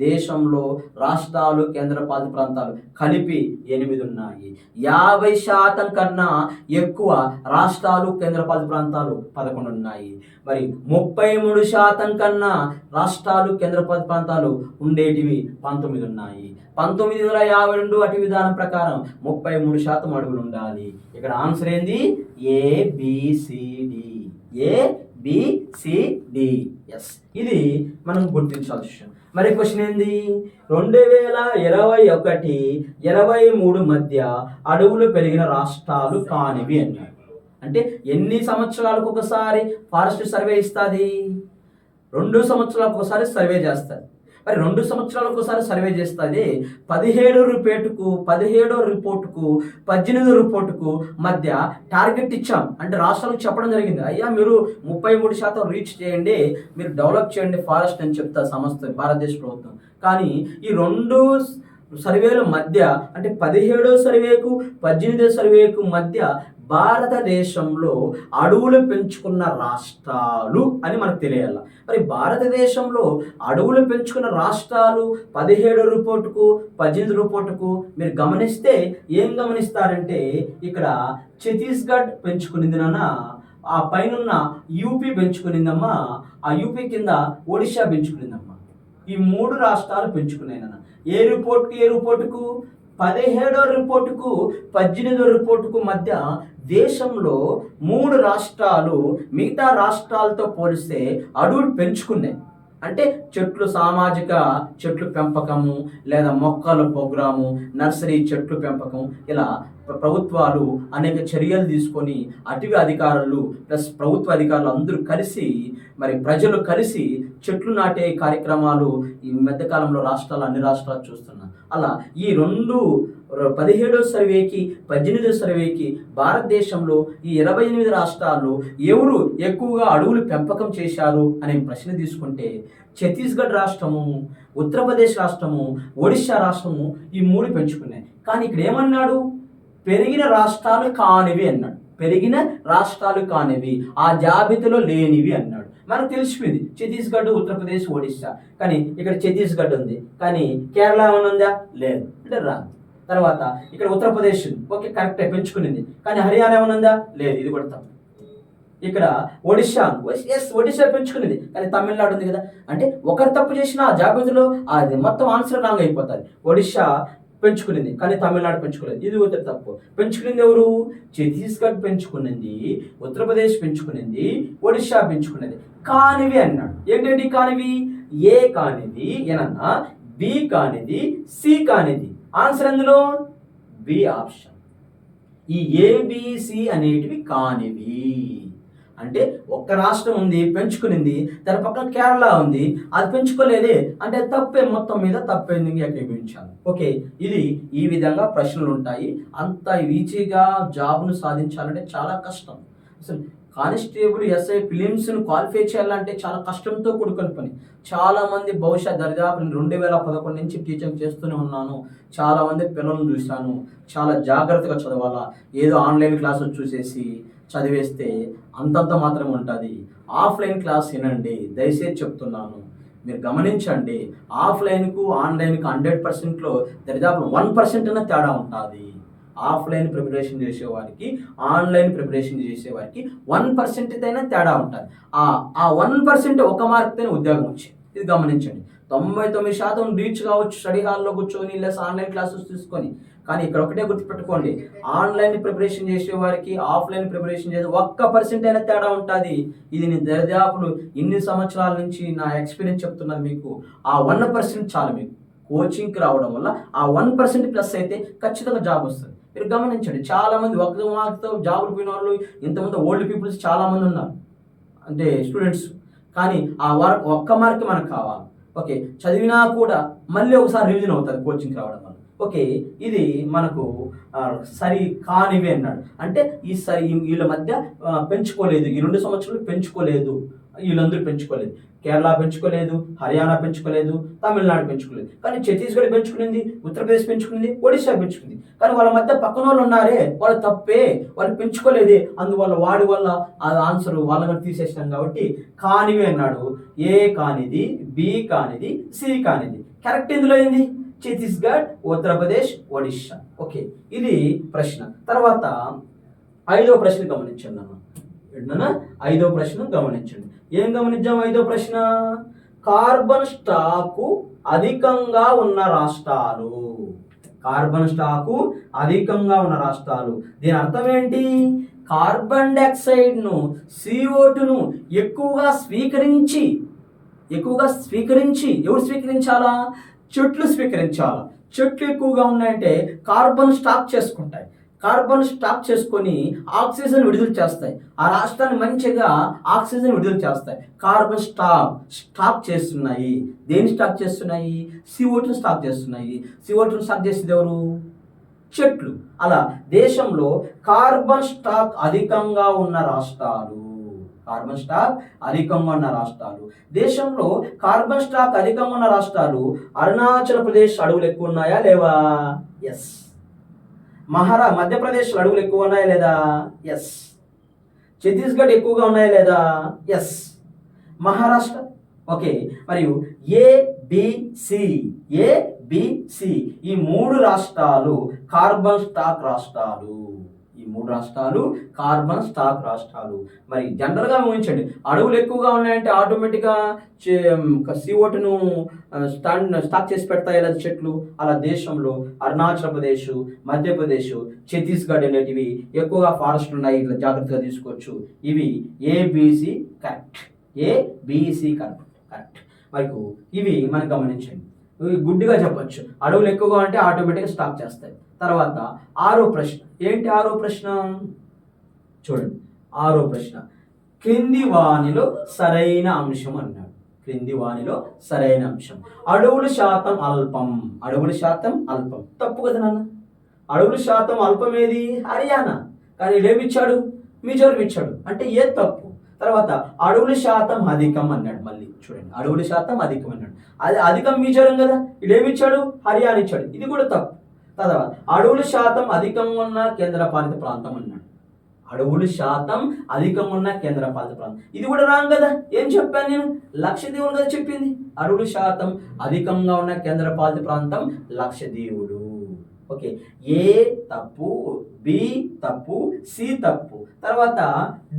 దేశంలో రాష్ట్రాలు, కేంద్రపాలిత ప్రాంతాలు కలిపి 8 ఉన్నాయి. 50% కన్నా ఎక్కువ రాష్ట్రాలు, కేంద్రపాలిత ప్రాంతాలు 11 ఉన్నాయి. మరి 33% కన్నా రాష్ట్రాలు, కేంద్రపాలిత ప్రాంతాలు ఉండేటివి 19 ఉన్నాయి. 1952 అటవీ విధానం ప్రకారం 33% అడవులు ఉండాలి. ఇక్కడ ఆన్సర్ ఏంది? ABCD. ఎస్, ఇది మనం గుర్తించాల్సిన విషయం. మరి క్వశ్చన్ ఏంది? 2021-23 మధ్య అడవులు పెరిగిన రాష్ట్రాలు కానివి అన్నాడు. అంటే ఎన్ని సంవత్సరాలకు ఒకసారి ఫారెస్ట్ సర్వే ఇస్తుంది? 2 సంవత్సరాలకు ఒకసారి సర్వే చేస్తుంది. మరి 2 సంవత్సరాలకు ఒకసారి సర్వే చేస్తుంది. 17వ రిపోర్టుకు 18వ రిపోర్టుకు మధ్య టార్గెట్ ఇచ్చాం. అంటే రాష్ట్రాలకు చెప్పడం జరిగింది, అయ్యా మీరు 33% రీచ్ చేయండి, మీరు డెవలప్ చేయండి ఫారెస్ట్ అని చెప్తా సంస్థ, భారతదేశ ప్రభుత్వం. కానీ ఈ 2 సర్వేల మధ్య, అంటే 17వ సర్వేకు 18వ సర్వేకు మధ్య భారతదేశంలో అడవులు పెంచుకున్న రాష్ట్రాలు అని మనకు తెలియాలి. మరి భారతదేశంలో అడవులు పెంచుకున్న రాష్ట్రాలు 17వ రిపోర్టుకు 18వ రిపోర్టుకు మీరు గమనిస్తే ఏం గమనిస్తారంటే, ఇక్కడ ఛత్తీస్గఢ్ పెంచుకునిందినా, ఆ పైన యూపీ పెంచుకునిందమ్మా, ఆ యూపీ కింద ఒడిశా పెంచుకునిందమ్మా. ఈ 3 రాష్ట్రాలు పెంచుకున్నాయినా. ఏ రిపోర్టుకు 17వ రిపోర్టుకు 18వ రిపోర్టుకు మధ్య దేశంలో 3 రాష్ట్రాలు మిగతా రాష్ట్రాలతో పోలిస్తే అడవులు పెంచుకున్నాయి. అంటే సామాజిక చెట్లు పెంపకము, లేదా మొక్కల ప్రోగ్రాము, నర్సరీ చెట్లు పెంపకం, ఇలా ప్రభుత్వాలు అనేక చర్యలు తీసుకొని అటవీ అధికారులు ప్లస్ ప్రభుత్వ అధికారులు అందరూ కలిసి, మరి ప్రజలు కలిసి చెట్లు నాటే కార్యక్రమాలు ఈ మధ్యకాలంలో అన్ని రాష్ట్రాలు చూస్తున్నాం. అలా ఈ 17వ సర్వేకి 18వ సర్వేకి భారతదేశంలో ఈ 28 రాష్ట్రాల్లో ఎవరు ఎక్కువగా అడవులు పెంపకం చేశారు అనే ప్రశ్న తీసుకుంటే ఛత్తీస్గఢ్ రాష్ట్రము, ఉత్తరప్రదేశ్ రాష్ట్రము, ఒడిశా రాష్ట్రము ఈ 3 పెంచుకున్నాయి. కానీ ఇక్కడ ఏమన్నాడు? పెరిగిన రాష్ట్రాలు కానివి అన్నాడు. పెరిగిన రాష్ట్రాలు కానివి, ఆ జాబితాలో లేనివి అన్నాడు. మనకు తెలిసిపోయింది ఛత్తీస్గఢ్, ఉత్తరప్రదేశ్, ఒడిశా. కానీ ఇక్కడ ఛత్తీస్గఢ్ ఉంది, కానీ కేరళ ఏమైనా ఉందా? లేదు, అంటే రాదు. తర్వాత ఇక్కడ ఉత్తరప్రదేశ్ ఓకే కరెక్టే పెంచుకునింది, కానీ హర్యానా ఏమైనా ఉందా? లేదు, ఇది కూడా తప్పు. ఇక్కడ ఒడిశా పెంచుకునేది, కానీ తమిళనాడు ఉంది కదా. అంటే ఒకరు తప్పు చేసిన ఆ జాబితాలో అది మొత్తం ఆన్సర్ రాంగ్ అయిపోతుంది. ఒడిశా పెంచుకునింది, కానీ తమిళనాడు పెంచుకోలేదు, ఇది ఒకటి తప్పు. పెంచుకునింది ఎవరు? ఛత్తీస్గఢ్ పెంచుకునింది, ఉత్తరప్రదేశ్ పెంచుకునింది, ఒడిశా పెంచుకునేది. కానివి అన్నాడు. ఏంటంటే కానివి? ఏ కానిది ఏనన్నా, బి కానిది, సి కానిది. ఆన్సర్ అందులో బి ఆప్షన్. ఈ ఏబిసి అనేటివి కానివి. అంటే ఒక్క రాష్ట్రం ఉంది పెంచుకునింది, దాని పక్కన కేరళ ఉంది, అది పెంచుకోలేదే, అంటే తప్పే, మొత్తం మీద తప్పేంది ఏకీభవించాలి. ఓకే, ఇది ఈ విధంగా ప్రశ్నలు ఉంటాయి. అంత ఈజీగా జాబ్ను సాధించాలంటే చాలా కష్టం. అసలు కానిస్టేబుల్, ఎస్ఐ ఫిలిమ్స్ను క్వాలిఫై చేయాలంటే చాలా కష్టంతో కూడుకుని పని. చాలామంది బహుశా దరిదాపు 2011 నుంచి టీచింగ్ చేస్తూనే ఉన్నాను. చాలామంది పిల్లలను చూశాను. చాలా జాగ్రత్తగా చదవాలా. ఏదో ఆన్లైన్ క్లాసులు చూసేసి చదివేస్తే అంతంత మాత్రం ఉంటుంది. ఆఫ్లైన్ క్లాస్ వినండి, దయచేసి చెప్తున్నాను. మీరు గమనించండి, ఆఫ్లైన్కు ఆన్లైన్కు 100%లో దరిదాపు 1% అన్న తేడా ఉంటుంది. ఆఫ్లైన్ ప్రిపరేషన్ చేసేవారికి, ఆన్లైన్ ప్రిపరేషన్ చేసేవారికి 1% అయినా తేడా ఉంటుంది. ఆ 1% ఒక మార్కుతోనే ఉద్యోగం వచ్చింది. ఇది గమనించండి. 99% రీచ్ కావచ్చు స్టడీ హాల్లో కూర్చొని, లేదా ఆన్లైన్ క్లాసెస్ తీసుకొని. కానీ ఇక్కడ ఒకటే గుర్తుపెట్టుకోండి, ఆన్లైన్ ప్రిపరేషన్ చేసే వారికి, ఆఫ్లైన్ ప్రిపరేషన్ చేసే 1% అయినా తేడా ఉంటుంది. ఇది నేను దరిదాపులు ఇన్ని సంవత్సరాల నుంచి నా ఎక్స్పీరియన్స్ చెప్తున్నది మీకు. ఆ 1% చాలు మీకు కోచింగ్కి రావడం వల్ల. ఆ 1% ప్లస్ అయితే ఖచ్చితంగా జాబ్ వస్తుంది. మీరు గమనించండి, చాలామంది ఒక్క మార్క్తో జాబులు పోయిన వాళ్ళు, ఇంతమంది ఓల్డ్ పీపుల్స్ చాలామంది ఉన్నారు, అంటే స్టూడెంట్స్. కానీ ఆ ఒక్క మార్క్ మనకు కావాలి. ఓకే, చదివినా కూడా మళ్ళీ ఒకసారి రివిజన్ అవుతుంది కోచింగ్కి రావడం వల్ల. ఓకే, ఇది మనకు సరి కానివి అన్నాడు. అంటే వీళ్ళ మధ్య పెంచుకోలేదు, ఈ 2 సంవత్సరాలు పెంచుకోలేదు, వీళ్ళందరూ పెంచుకోలేదు. కేరళ పెంచుకోలేదు, హర్యానా పెంచుకోలేదు, తమిళనాడు పెంచుకోలేదు. కానీ ఛత్తీస్గఢ్ పెంచుకునింది, ఉత్తరప్రదేశ్ పెంచుకునింది, ఒడిశా పెంచుకుంది. కానీ వాళ్ళ మధ్య పక్కన వాళ్ళు ఉన్నారే, వాళ్ళు తప్పే, వాళ్ళు పెంచుకోలేదే, అందువల్ల వాడి వల్ల ఆ ఆన్సర్ వాళ్ళని తీసేసినాం. కాబట్టి కానివి అన్నాడు. ఏ కానిది, బి కానిది, సి కానిది. కరెక్ట్ ఎందులో అయింది? ఛత్తీస్గఢ్, ఉత్తరప్రదేశ్, ఒడిశా. ఓకే, ఇది ప్రశ్న. తర్వాత 5వ ప్రశ్న గమనించండి అన్న. 5వ ప్రశ్న గమనించండి. ఏం గమనించాం? 5వ ప్రశ్న, కార్బన్ స్టాకు అధికంగా ఉన్న రాష్ట్రాలు. కార్బన్ స్టాకు అధికంగా ఉన్న రాష్ట్రాలు. దీని అర్థం ఏంటి? కార్బన్ డైఆక్సైడ్ను, CO2ను ఎక్కువగా స్వీకరించి ఎవరు స్వీకరించాలా? చెట్లు స్వీకరించాలా. చెట్లు ఎక్కువగా ఉన్నాయంటే కార్బన్ స్టాక్ చేసుకుంటాయి. కార్బన్ స్టాక్ చేసుకొని ఆక్సిజన్ విడుదల చేస్తాయి. ఆ రాష్ట్రాన్ని మంచిగా ఆక్సిజన్ విడుదల చేస్తాయి. కార్బన్ స్టాక్ చేస్తున్నాయి. దేని స్టాక్ చేస్తున్నాయి? CO2 స్టాక్ చేస్తున్నాయి. CO2 స్టాక్ చేసేది ఎవరు? చెట్లు. అలా దేశంలో కార్బన్ స్టాక్ అధికంగా ఉన్న రాష్ట్రాలు. దేశంలో కార్బన్ స్టాక్ అధికంగా ఉన్న రాష్ట్రాలు. అరుణాచల్ ప్రదేశ్ అడవులు ఎక్కువ ఉన్నాయా లేవా? ఎస్. మధ్యప్రదేశ్ అడవులు ఎక్కువ ఉన్నాయా లేదా? ఎస్. ఛత్తీస్గఢ్ ఎక్కువగా ఉన్నాయా లేదా? ఎస్. మహారాష్ట్ర. ఓకే, మరియు ఏబిసి ఈ 3 రాష్ట్రాలు కార్బన్ స్టాక్ రాష్ట్రాలు. కార్బన్ స్టాక్ రాష్ట్రాలు. మరి జనరల్గా ఊహించండి, అడవులు ఎక్కువగా ఉన్నాయంటే ఆటోమేటిక్గా CO2ను స్టాక్ చేసి పెడతాయి లేదా చెట్లు. అలా దేశంలో అరుణాచల్ ప్రదేశ్, మధ్యప్రదేశ్, ఛత్తీస్గఢ్ అనేటివి ఎక్కువగా ఫారెస్ట్ ఉన్నాయి. ఇట్లా జాగ్రత్తగా తీసుకోవచ్చు. ఇవి ఏబిసి కరెక్ట్. కరెక్ట్. మరి ఇవి మనం గమనించండి. గుడ్డిగా చెప్పచ్చు, అడవులు ఎక్కువగా ఉంటే ఆటోమేటిక్గా స్టాక్ చేస్తాయి. తర్వాత 6వ ప్రశ్న. ఏంటి 6వ ప్రశ్న? చూడండి, 6వ ప్రశ్న, క్రింది వానిలో సరైన అంశం అన్నాడు. క్రింది వానిలో సరైన అంశం. అడవుల శాతం అల్పం. అడవుల శాతం అల్పం తప్పు కదా నాన్న. అడవుల శాతం అల్పమేది హర్యానా, కానీ ఏమిచ్చాడు మిజోరం ఇచ్చాడు, అంటే ఏ తప్పు. తర్వాత అడవుల శాతం అధికం అన్నాడు. మళ్ళీ చూడండి, అడవుల శాతం అధికం అన్నాడు, అది అధికం మిజోరం కదా, ఇదేమిచ్చాడు హర్యానా ఇచ్చాడు, ఇది కూడా తప్పు. తర్వాత అడవుల శాతం అధికంగా ఉన్న కేంద్రపాలిత ప్రాంతం అన్నాడు. అడవుల శాతం అధికంగా ఉన్న కేంద్రపాలిత ప్రాంతం, ఇది కూడా రాంగ్ కదా. ఏం చెప్పాను నేను, లక్షద్వీపులు కదా చెప్పింది. అడవుల శాతం అధికంగా ఉన్న కేంద్రపాలిత ప్రాంతం లక్షద్వీపులు. ఓకే, ఏ తప్పు, బి తప్పు, సి తప్పు. తర్వాత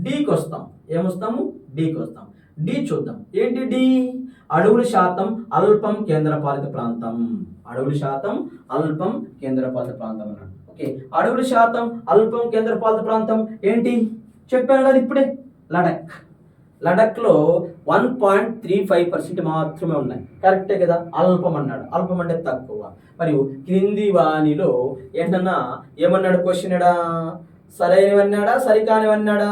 డికి వస్తాం. ఏమొస్తాము, డికి వస్తాం. డి చూద్దాం. ఏంటి డి, అడవుల శాతం అల్పం కేంద్రపాలిత ప్రాంతం. అడవుల శాతం అల్పం కేంద్రపాలిత ప్రాంతం అన్నాడు. ఓకే, అడవుల శాతం అల్పం కేంద్రపాలిత ప్రాంతం ఏంటి చెప్పాను కదా ఇప్పుడే, లడక్. లడఖ్లో 1.35% మాత్రమే ఉన్నాయి. కరెక్టే కదా, అల్పం అన్నాడు. అల్పం అంటే తక్కువ. మరియు క్రింది వానిలో ఏంటన్నా ఏమన్నాడు క్వశ్చన్ ఎడా, సరైనవన్నాడా సరికానివన్నాడా,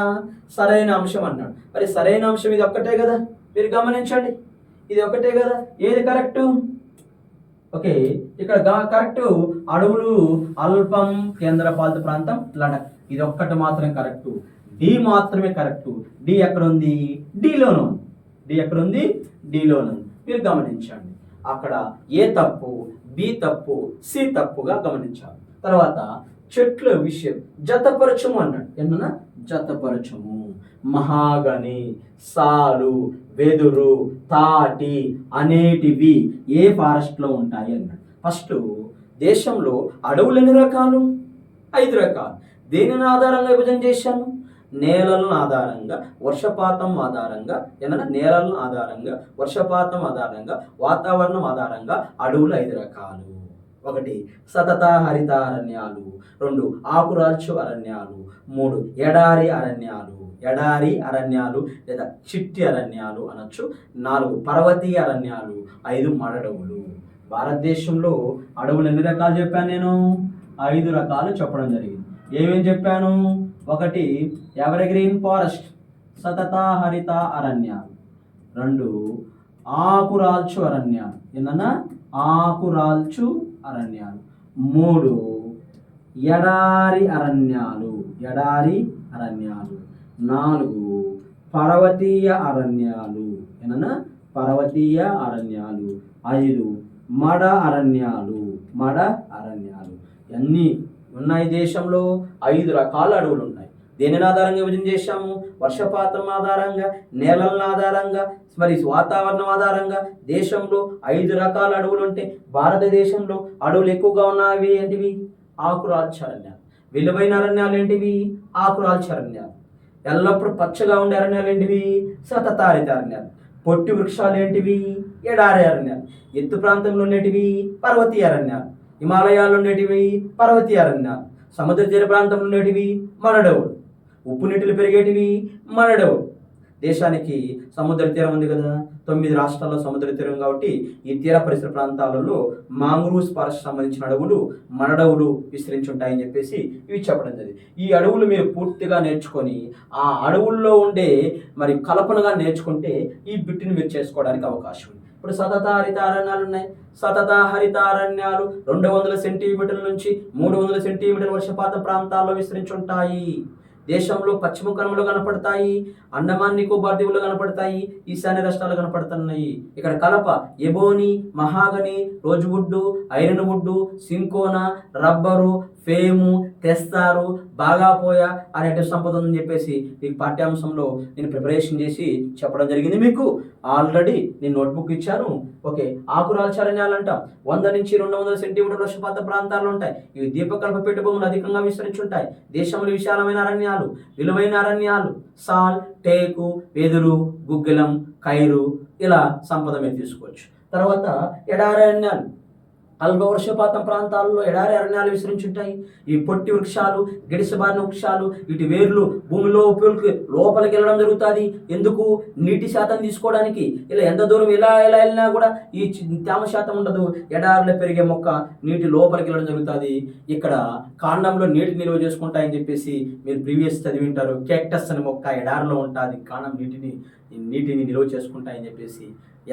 సరైన అంశం అన్నాడు. మరి సరైన అంశం ఇది ఒక్కటే కదా, మీరు గమనించండి, ఇది ఒకటే కదా. ఏది కరెక్టు? ఓకే, ఇక్కడ కరెక్ట్ అడవులు అల్పం కేంద్రపాలిత ప్రాంతం లడక్, ఇది ఒక్కటి మాత్రం కరెక్టు. డి మాత్రమే కరెక్టు. డి ఎక్కడ ఉంది, డిలోను. డి ఎక్కడ ఉంది, డిలోను. మీరు గమనించండి, అక్కడ ఏ తప్పు, బి తప్పు, సి తప్పుగా గమనించాలి. తర్వాత చెట్ల విషయం జతపరచము అన్నాడు. ఏమన్నా జతపరచము. మహాగని, సాలు, వెదురు, తాటి అనేటివి ఏ ఫారెస్ట్లో ఉంటాయి అన్నాడు. ఫస్ట్, దేశంలో అడవులు ఎన్ని రకాలు? 5 రకాలు. దేనిని ఆధారంగా విభజన చేశాను? నేలలను ఆధారంగా, వర్షపాతం ఆధారంగా, ఏమన్నా నేలలను ఆధారంగా, వర్షపాతం ఆధారంగా, వాతావరణం ఆధారంగా అడవులు 5 రకాలు. 1 సతత హరిత అరణ్యాలు, 2 ఆకురాల్చు అరణ్యాలు, 3 ఎడారి అరణ్యాలు, ఎడారి అరణ్యాలు లేదా చిట్టి అరణ్యాలు అనొచ్చు, 4 పర్వతీయ అరణ్యాలు, 5 మడడవులు. భారతదేశంలో అడవులు ఎన్ని రకాలు చెప్పాను నేను? 5 రకాలు చెప్పడం జరిగింది. ఏమేమి చెప్పాను? 1 ఎవర్గ్రీన్ ఫారెస్ట్, సతత హరిత అరణ్యాలు. 2 ఆకురాల్చు అరణ్యాలు, ఏంటన్నా ఆకురాల్చు అరణ్యాలు. 3 ఎడారి అరణ్యాలు, ఎడారి అరణ్యాలు. 4 పర్వతీయ అరణ్యాలు, ఏమన్నా పర్వతీయ అరణ్యాలు. 5 మడ అరణ్యాలు, మడ అరణ్యాలు. ఇవన్నీ ఉన్నాయి. దేశంలో 5 రకాల అడవులు ఉన్నాయి. దేనిని ఆధారంగా విభజన చేశాము? వర్షపాతం ఆధారంగా, నేలల ఆధారంగా, మరి వాతావరణం ఆధారంగా దేశంలో 5 రకాల అడవులు ఉంటే భారతదేశంలో అడవులు ఎక్కువగా ఉన్నవి ఏంటివి? ఆకురాల్చు అరణ్యాలు. విలువైన అరణ్యాలు ఏంటివి? ఆకురాల్చు అరణ్యాలు. ఎల్లప్పుడూ పచ్చగా ఉండే అరణ్యాలు ఏంటివి? సతతారిత అరణ్యాలు. పొట్టి వృక్షాలు ఏంటివి? ఎడారి అరణ్యాలు. ఎత్తు ప్రాంతంలో ఉండేటివి పర్వతీయ అరణ్యాలు. హిమాలయాల్లో ఉండేటివి పర్వతీయ అరణ్యాలు. సముద్ర తీర ప్రాంతంలో ఉండేటివి మరడవులు. ఉప్పు నీటిలు పెరిగేటివి మరడవులు. దేశానికి సముద్ర తీరం ఉంది కదా, 9 రాష్ట్రాల్లో సముద్ర తీరం కాబట్టి ఈ తీర పరిసర ప్రాంతాలలో మాంగ్రూవ్స్ ఫారెస్ట్ సంబంధించిన అడవులు మరడవులు విస్తరించి ఉంటాయని చెప్పేసి ఇవి చెప్పడం జరిగింది. ఈ అడవులు మీరు పూర్తిగా నేర్చుకొని ఆ అడవుల్లో ఉండే మరి కల్పనగా నేర్చుకుంటే ఈ బిట్టుని మీరు చేసుకోవడానికి అవకాశం ఉంది. ఇప్పుడు సతత హరిత అరణ్యాలు ఉన్నాయి. సతత హరిత అరణ్యాలు 200 సెంటీమీటర్ల నుంచి 300 సెంటీమీటర్ల వర్షపాత ప్రాంతాల్లో విస్తరించి ఉంటాయి. దేశంలో పశ్చిమ కనుమలు కనపడతాయి, అండమాన్ నికోబార్ దీవులు కనపడతాయి, ఈశాన్య రాష్ట్రాలు కనపడుతున్నాయి. ఇక్కడ కలప, ebony, mahogany, rosewood, iron wood, cinchona, rubber, ఫేము, తెస్తారు, బాగాపోయా అనేటి సంపద ఉందని చెప్పేసి మీకు పాఠ్యాంశంలో నేను ప్రిపరేషన్ చేసి చెప్పడం జరిగింది. మీకు ఆల్రెడీ నేను నోట్బుక్ ఇచ్చాను. ఓకే, ఆకురాల్చు అరణ్యాలు అంటాం. 100 నుంచి 200 సెంటీమీటర్ల వర్షపాత ప్రాంతాలు ఉంటాయి. ఇవి దీపకల్ప పెట్టుభూములు అధికంగా విస్తరించి ఉంటాయి. దేశంలో విశాలమైన అరణ్యాలు, విలువైన అరణ్యాలు, సాల్, టేకు, వెదురు, గుగ్గిలం, కైరు, ఇలా సంపద మీరు తీసుకోవచ్చు. తర్వాత ఎడారి అరణ్యాలు, అల్ప వర్షపాతం ప్రాంతాల్లో ఎడారి అరణ్యాలు విస్తరించి ఉంటాయి. ఈ పొట్టి వృక్షాలు, గిడిసబారిన వృక్షాలు, వీటి వేర్లు భూమిలో లోపలికి వెళ్ళడం జరుగుతుంది. ఎందుకు? నీటి శాతం తీసుకోవడానికి. ఇలా ఎంత దూరం ఇలా వెళ్ళినా కూడా ఈ తేమ శాతం ఉండదు. ఎడారిలో పెరిగే మొక్క నీటి లోపలికి వెళ్ళడం జరుగుతుంది. ఇక్కడ కాండంలో నీటి నిల్వ చేసుకుంటాయని చెప్పేసి మీరు ప్రీవియస్ చదివి ఉంటారు. కేక్టస్ అనే మొక్క ఎడారిలో ఉంటుంది. కాండం నీటిని ఈ నీటిని నిల్వ చేసుకుంటాయని చెప్పేసి.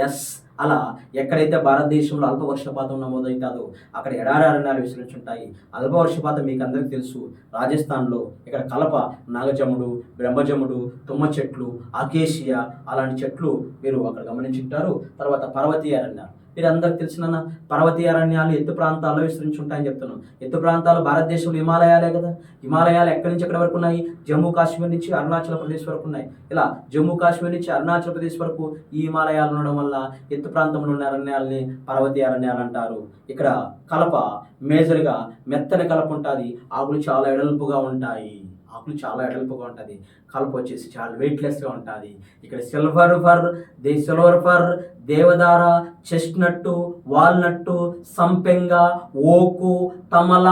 ఎస్, అలా ఎక్కడైతే భారతదేశంలో అల్ప వర్షపాతం నమోదవుతుందో అక్కడ ఎడారి అరణ్యాలు విస్తరించుంటాయి. అల్ప వర్షపాతం మీకు అందరికీ తెలుసు, రాజస్థాన్లో ఇక్కడ కలప, నాగజముడు, బ్రహ్మజముడు, తుమ్మ చెట్లు, అకేషియా అలాంటి చెట్లు మీరు అక్కడ గమనించుంటారు. తర్వాత పర్వతీయ అరణ్యాలు మీరు అందరికి తెలిసిన పర్వతీయ అరణ్యాలు ఎత్తు ప్రాంతాల్లో విస్తరించుంటాయని చెప్తున్నాం. ఎత్తు ప్రాంతాలు భారతదేశంలో హిమాలయాలే కదా. హిమాలయాలు ఎక్కడి నుంచి ఎక్కడి వరకు ఉన్నాయి? జమ్మూ కాశ్మీర్ నుంచి అరుణాచల్ ప్రదేశ్ వరకు ఉన్నాయి. ఇలా జమ్మూ కాశ్మీర్ నుంచి అరుణాచల్ ప్రదేశ్ వరకు ఈ హిమాలయాలు ఉండడం వల్ల ఎత్తు ప్రాంతంలో ఉన్న అరణ్యాలని పర్వతీయ అరణ్యాలు అంటారు. ఇక్కడ కలప మేజర్గా మెత్తని కలప ఉంటుంది, ఆకులు చాలా ఎడల్పుగా ఉంటాయి. కలప వచ్చేసి చాలా వెయిట్లెస్గా ఉంటుంది. ఇక్కడ సిల్వర్ ఫర్ దేవదార, చెస్ట్నట్టు, వాల్నట్టు, సంపెంగ, ఓకు, తమల,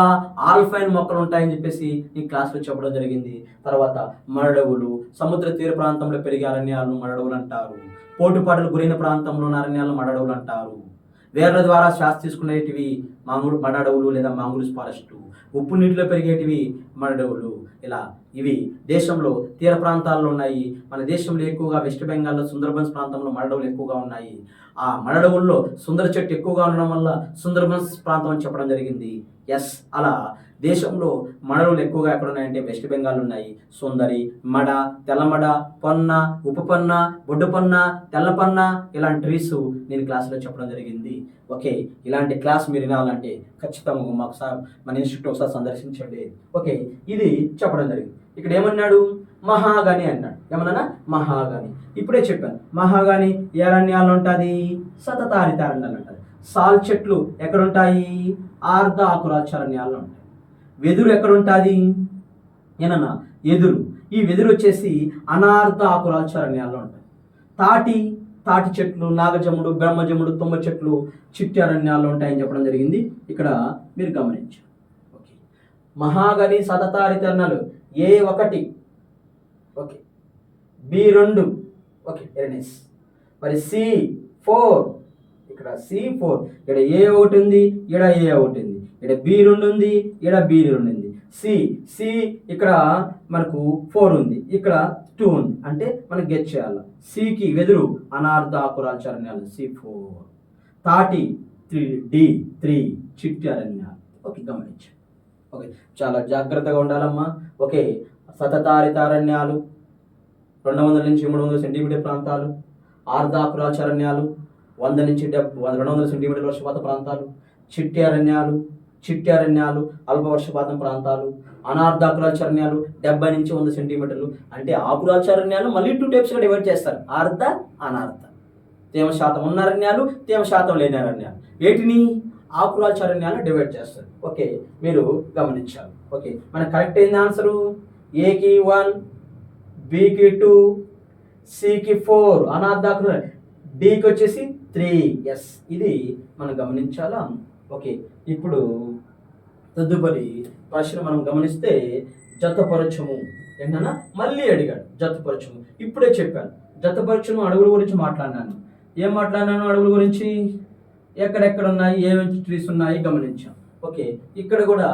ఆల్ఫైన్ మొక్కలు ఉంటాయని చెప్పేసి ఈ క్లాస్లో చెప్పడం జరిగింది. తర్వాత మరడవులు, సముద్ర తీర ప్రాంతంలో పెరిగే అరణ్యాలను మరడవులు అంటారు. పోటుపాటులు గురైన ప్రాంతంలో ఉన్న అరణ్యాలను మరడవులు అంటారు. వేర్ల ద్వారా శ్వాస తీసుకునేటివి మరడవులు లేదా మాంగ్రూవ్స్ ఫారెస్టు. ఉప్పు నీటిలో పెరిగేటివి మరడవులు. ఇలా ఇవి దేశంలో తీర ప్రాంతాల్లో ఉన్నాయి. మన దేశంలో ఎక్కువగా వెస్ట్ బెంగాల్లో సుందర్బన్స్ ప్రాంతంలో మరడవులు ఎక్కువగా ఉన్నాయి. ఆ మరడవుల్లో సుందర చెట్టు ఎక్కువగా ఉండడం వల్ల సుందర్బన్స్ ప్రాంతం అని చెప్పడం జరిగింది. ఎస్, అలా దేశంలో మడవులు ఎక్కువగా ఎక్కడ ఉన్నాయంటే వెస్ట్ బెంగాల్ ఉన్నాయి. సుందరి, మడ, తెల్లమడ, పొన్న, ఉపపన్న, బొడ్డుపన్న, తెల్లపన్న ఇలాంటి ట్రీస్ నేను క్లాసులో చెప్పడం జరిగింది. ఓకే, ఇలాంటి క్లాస్ మీరు వినాలంటే ఖచ్చితంగా మాకు మన ఇన్స్టిట్యూట్ ఒకసారి సందర్శించండి. ఓకే, ఇది చెప్పడం జరిగింది. ఇక్కడ ఏమన్నాడు? మహాగని అన్నాడు. ఏమన్నా? మహాగని. ఇప్పుడే చెప్పాను, మహాగని ఏ అరణ్యాలు ఉంటుంది? సతతారిత అరణ్యాలు ఉంటుంది. సాల్ చెట్లు ఎక్కడుంటాయి? ఆర్ధ ఆకురాల్చ అరణ్యాల్లో ఉంటాయి. వెదురు ఎక్కడుంటుంది? ఏనన్నా? ఎదురు. ఈ వెదురు వచ్చేసి అనార్ధ ఆకురాల్చ అరణ్యాల్లో ఉంటాయి. తాటి చెట్లు, నాగజముడు, బ్రహ్మజముడు, తుమ్మ చెట్లు చిట్టి అరణ్యాల్లో ఉంటాయని చెప్పడం జరిగింది. ఇక్కడ మీరు గమనించారు. ఓకే, మహాగని సతతారిత అరణ్యాలు A1, okay, B2, okay, very nice. మరి C4, ఇక్కడ C4, ఇక్కడ A1 ఉంది, ఇక్కడ A1 ఉంది, ఇక్కడ B2 ఉంది, ఇక్కడ B2 ఉంది. సి ఇక్కడ మనకు 4 ఉంది, ఇక్కడ 2 ఉంది, అంటే మనం గెట్ చేయాలి. సికి వెదురు అనార్ధ ఆకురాల్చ అరణ్యాలు C4. తాటి D3 చిట్టి అరణ్యాలు. ఓకే, గమనించు. ఓకే, చాలా జాగ్రత్తగా ఉండాలమ్మా. ఓకే, సతతారిత అరణ్యాలు 200 నుంచి 300 సెంటీమీటర్ ప్రాంతాలు, ఆర్ధ ఆకురాల్చ అరణ్యాలు 100 నుంచి 200 సెంటీమీటర్ వర్షపాత ప్రాంతాలు, చిట్టి అరణ్యాలు అల్ప వర్షపాతం ప్రాంతాలు, అనార్ధ ఆకురాల్చ అరణ్యాలు 70 నుంచి 100 సెంటీమీటర్లు. అంటే ఆకురాల్చ అరణ్యాలు మళ్ళీ 2 టైప్స్గా డివైడ్ చేస్తారు, ఆర్ధ, అనార్ధ. తేమ శాతం ఉన్న అరణ్యాలు, తేమ శాతం లేని అరణ్యాలు. వీటిని ఆకురాల్చ అరణ్యాలు డివైడ్ చేస్తారు. ఓకే, మీరు గమనించాలి. ఓకే, మనకు కరెక్ట్ అయింది ఆన్సరు. ఏకి 1, బికి 2, సికి 4 అనార్ధ ఆకురాల్చ, డికి వచ్చేసి 3. ఎస్, ఇది మనం గమనించాలా. ఓకే, ఇప్పుడు తదుపరి ప్రశ్న మనం గమనిస్తే జతపరచము. ఏంటన్నా? మళ్ళీ అడిగాడు జతపరచము. ఇప్పుడే చెప్పాను జతపరచము అడవుల గురించి మాట్లాడినాను. ఏం మాట్లాడినాను? అడవుల గురించి ఎక్కడెక్కడ ఉన్నాయి, ఏమేమి ట్రీస్ ఉన్నాయి గమనించాం. ఓకే, ఇక్కడ కూడా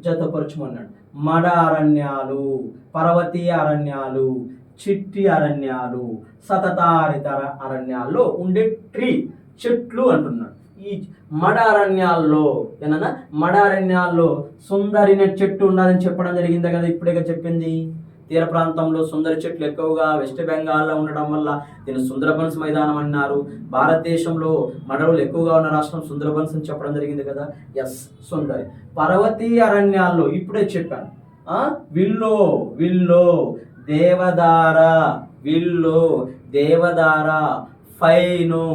జతపరచము అన్నాడు. మడ అరణ్యాలు, పర్వతీయ అరణ్యాలు, చిట్టి అరణ్యాలు, సతతారిత అరణ్యాల్లో ఉండే ట్రీ చెట్లు అంటున్నాడు. ఈ మడ అరణ్యాల్లో ఏమన్నా? మడ అరణ్యాల్లో సుందరి చెట్టు ఉండాలని చెప్పడం జరిగింది కదా, ఇప్పుడేగా చెప్పింది. తీర ప్రాంతంలో సుందరి చెట్లు ఎక్కువగా వెస్ట్ బెంగాల్లో ఉండడం వల్ల దీన్ని సుందరబన్స్ మైదానం అన్నారు. భారతదేశంలో మడవులు ఎక్కువగా ఉన్న రాష్ట్రం సుందరబన్స్ అని చెప్పడం జరిగింది కదా. ఎస్, సుందరి. పర్వతీయ అరణ్యాల్లో ఇప్పుడే చెప్పాను, విల్లో దేవదార, ఫైను,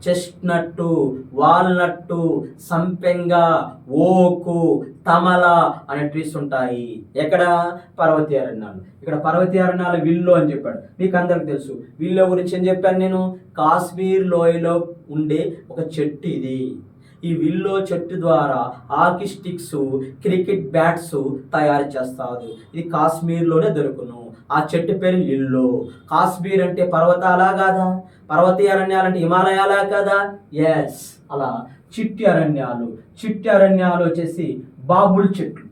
చెస్ట్నట్టు, వాల్నట్టు, సంపెంగ, ఓకు, తమల అనే ట్రీస్ ఉంటాయి. ఎక్కడ? పర్వతీయ అరణ్యాలు. ఇక్కడ పర్వతీయ అరణ్యాలు విల్లో అని చెప్పాడు. మీకు అందరికి తెలుసు విల్లో గురించి ఏం చెప్పాను నేను? కాశ్మీర్ లోయలో ఉండే ఒక చెట్టు ఇది. ఈ విల్లో చెట్టు ద్వారా హాకీ స్టిక్స్, క్రికెట్ బ్యాట్స్ తయారు చేస్తారు. ఇది కాశ్మీర్లోనే దొరుకును. ఆ చెట్టు పేరు లిల్లో. కాశ్మీర్ అంటే పర్వతాలా కాదా? పర్వతీయ అరణ్యాలు అంటే హిమాలయాలా కదా? ఎస్. అలా చిట్టి అరణ్యాలు వచ్చేసి బాబుల్ చెట్లు.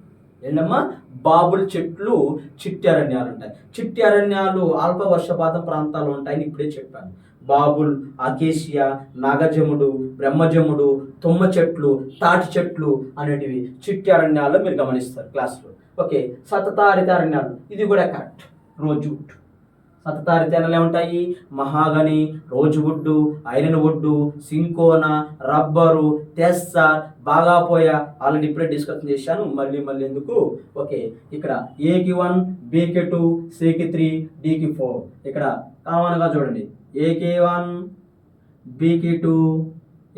ఏంటమ్మా? బాబుల్ చెట్లు చిట్టి అరణ్యాలు ఉంటాయి. చిట్టి అరణ్యాలు అల్ప వర్షపాతం ప్రాంతాలు ఉంటాయని ఇప్పుడే చెప్పాను. బాబుల్, అకేషియా, నాగజముడు, బ్రహ్మజముడు, తుమ్మ చెట్లు, తాటి చెట్లు అనేటివి చిట్టి అరణ్యాల్లో మీరు గమనిస్తారు క్లాస్లో. ఓకే, సతతారిత అరణ్యాలు, ఇది కూడా కరెక్ట్. రోజువుడ్. సతతారిత అరణ్యాలు ఏముంటాయి? Mahogany, rosewood, iron wood, cinchona, rubber, తెస్సార్, బాగాపోయా ఆల్రెడీ ఇప్పుడే డిస్కషన్ చేశాను, మళ్ళీ ఎందుకు. ఓకే, ఇక్కడ ఏకి 1, బికి 2, సికి 3, డికి 4. ఇక్కడ కామన్గా చూడండి, ఏకి 1, బికి 2,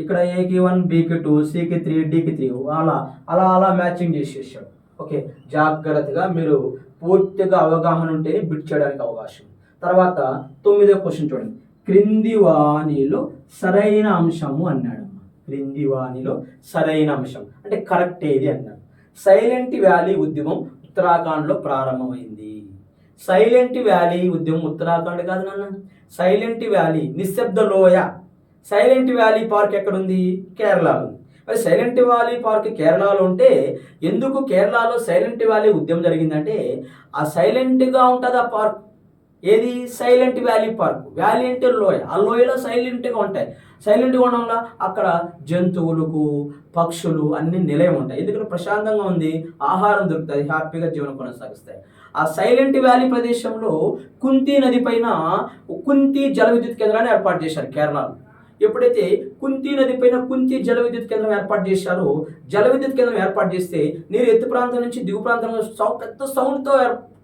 ఇక్కడ ఏకి 1, బికి 2, సికి 3, డికి 3. అలా మ్యాచింగ్ చేసేసాడు. ఓకే, జాగ్రత్తగా మీరు పూర్తిగా అవగాహన ఉంటేనే బిట్ చేయడానికి అవకాశం. తర్వాత 9వ క్వశ్చన్ చూడండి. క్రింది వాణిలో సరైన అంశము అన్నాడు. క్రింది వాణిలో సరైన అంశం అంటే కరెక్ట్ ఏది అన్నాడు. సైలెంట్ వ్యాలీ ఉద్యమం ఉత్తరాఖండ్లో ప్రారంభమైంది. సైలెంట్ వ్యాలీ ఉద్యమం ఉత్తరాఖండ్ కాదు నాన్న, సైలెంట్ వ్యాలీ, నిశ్శబ్ద లోయ. సైలెంట్ వ్యాలీ పార్క్ ఎక్కడుంది? కేరళలో. మరి సైలెంట్ వ్యాలీ పార్క్ కేరళలో ఉంటే ఎందుకు కేరళలో సైలెంట్ వ్యాలీ ఉద్యమం జరిగిందంటే ఆ సైలెంట్గా ఉంటుంది ఆ పార్క్. ఏది? Silent valley park. వ్యాలీ అంటే లోయ, ఆ లోయలో సైలెంట్గా ఉంటాయి. సైలెంట్గా ఉండడం వల్ల అక్కడ జంతువులకు, పక్షులు అన్ని నిలయం ఉంటాయి. ఎందుకంటే ప్రశాంతంగా ఉంది, ఆహారం దొరుకుతుంది, హ్యాపీగా జీవనం కొనసాగిస్తాయి. ఆ సైలెంట్ వ్యాలీ ప్రదేశంలో కుంతి నది పైన కుంతి జల విద్యుత్ కేంద్రాన్ని ఏర్పాటు చేశారు కేరళలో. ఎప్పుడైతే కుంతి నది పైన కుంతి జల విద్యుత్ కేంద్రం ఏర్పాటు చేశారో, జల విద్యుత్ కేంద్రం ఏర్పాటు చేస్తే నీరు ఎత్తు ప్రాంతం నుంచి దిగు ప్రాంతంలో పెద్ద సౌండ్తో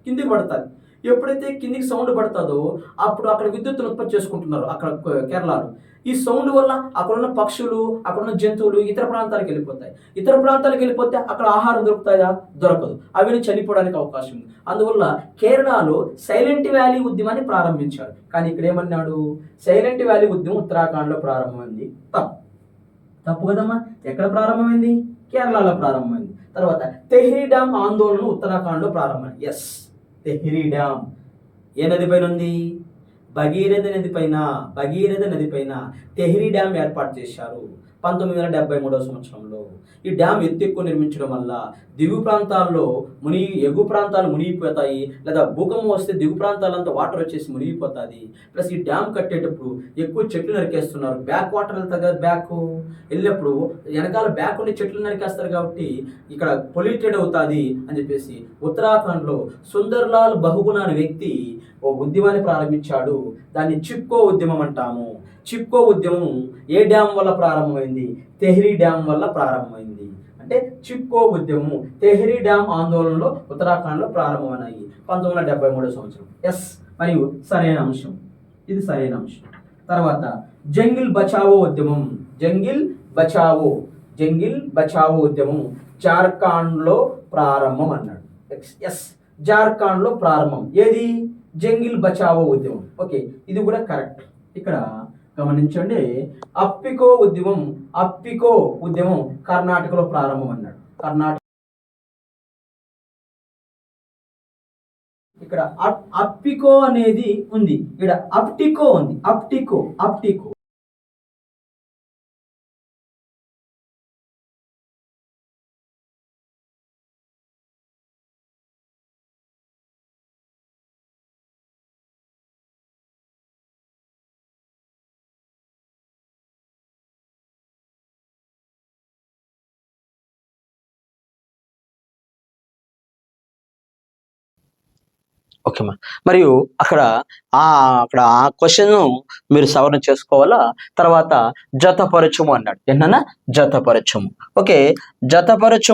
కిందికి పడుతుంది. ఎప్పుడైతే కిందికి సౌండ్ పడుతుందో అప్పుడు అక్కడ విద్యుత్తును ఉత్పత్తి చేసుకుంటున్నారు అక్కడ కేరళలో. ఈ సౌండ్ వల్ల అక్కడున్న పక్షులు, అక్కడున్న జంతువులు ఇతర ప్రాంతాలకు వెళ్ళిపోతాయి. ఇతర ప్రాంతాలకు వెళ్ళిపోతే అక్కడ ఆహారం దొరుకుతాయా? దొరకదు. అవి చనిపోవడానికి అవకాశం ఉంది. అందువల్ల కేరళలో సైలెంట్ వ్యాలీ ఉద్యమాన్ని ప్రారంభించారు. కానీ ఇక్కడ ఏమన్నాడు? సైలెంట్ వ్యాలీ ఉద్యమం ఉత్తరాఖండ్లో ప్రారంభమైంది. తప్పు కదమ్మా. ఎక్కడ ప్రారంభమైంది? కేరళలో ప్రారంభమైంది. తర్వాత తెహ్రీ డ్యామ్ ఆందోళన ఉత్తరాఖండ్లో ప్రారంభమైంది. ఎస్, తెహ్రీ డ్యామ్ ఏ నది పైన ఉంది? భగీరథ నది పైన తెహ్రీ డ్యామ్ ఏర్పాటు చేశారు 1973వ సంవత్సరంలో. ఈ డ్యామ్ ఎక్కువ నిర్మించడం వల్ల దిగు ప్రాంతాల్లో ఎగువ ప్రాంతాలు మునిగిపోతాయి, లేదా భూకంపం వస్తే దిగు ప్రాంతాలంతా వాటర్ వచ్చేసి మునిగిపోతుంది. ప్లస్ ఈ డ్యామ్ కట్టేటప్పుడు ఎక్కువ చెట్లు నరికేస్తున్నారు. బ్యాక్ వాటర్ వెళ్తుంది కదా, బ్యాక్ వెళ్ళినప్పుడు వెనకాల బ్యాక్ ఉండి చెట్లు నరికేస్తారు కాబట్టి ఇక్కడ పొల్యూటెడ్ అవుతుంది అని చెప్పేసి ఉత్తరాఖండ్లో సుందర్లాల్ బహుగుణ అనే వ్యక్తి ఓ ఉద్యమాన్ని ప్రారంభించాడు. దాన్ని చిప్కో ఉద్యమం అంటాము. చిప్కో ఉద్యమం ఏ డ్యామ్ వల్ల ప్రారంభమైంది? తెహ్రీ డ్యామ్ వల్ల ప్రారంభమైంది. అంటే చిప్కో ఉద్యమం తెహ్రీ డ్యామ్ ఆందోళనలో ఉత్తరాఖండ్లో ప్రారంభమైనాయి 1973వ సంవత్సరం. ఎస్, మరియు సరైన అంశం, ఇది సరైన అంశం. తర్వాత జంగిల్ బచావో ఉద్యమం. జంగిల్ బచావో ఉద్యమం జార్ఖండ్లో ప్రారంభం అన్నాడు. ఎస్, జార్ఖండ్లో ప్రారంభం. ఏది? జంగిల్ బచావో ఉద్యమం. ఓకే, ఇది కూడా కరెక్ట్. ఇక్కడ గమనించండి, అప్పికో ఉద్యమం కర్ణాటకలో ప్రారంభం అన్నాడు. ఇక్కడ అప్పికో అనేది ఉంది, ఇక్కడ అప్టికో ఉంది. అప్టికో ఓకేమ్మా. మరియు అక్కడ ఆ క్వశ్చన్ మీరు సవరణ చేసుకోవాలా. తర్వాత జతపరచము అన్నాడు. ఏంటన్నా? జతపరచము. ఓకే, జతపరచము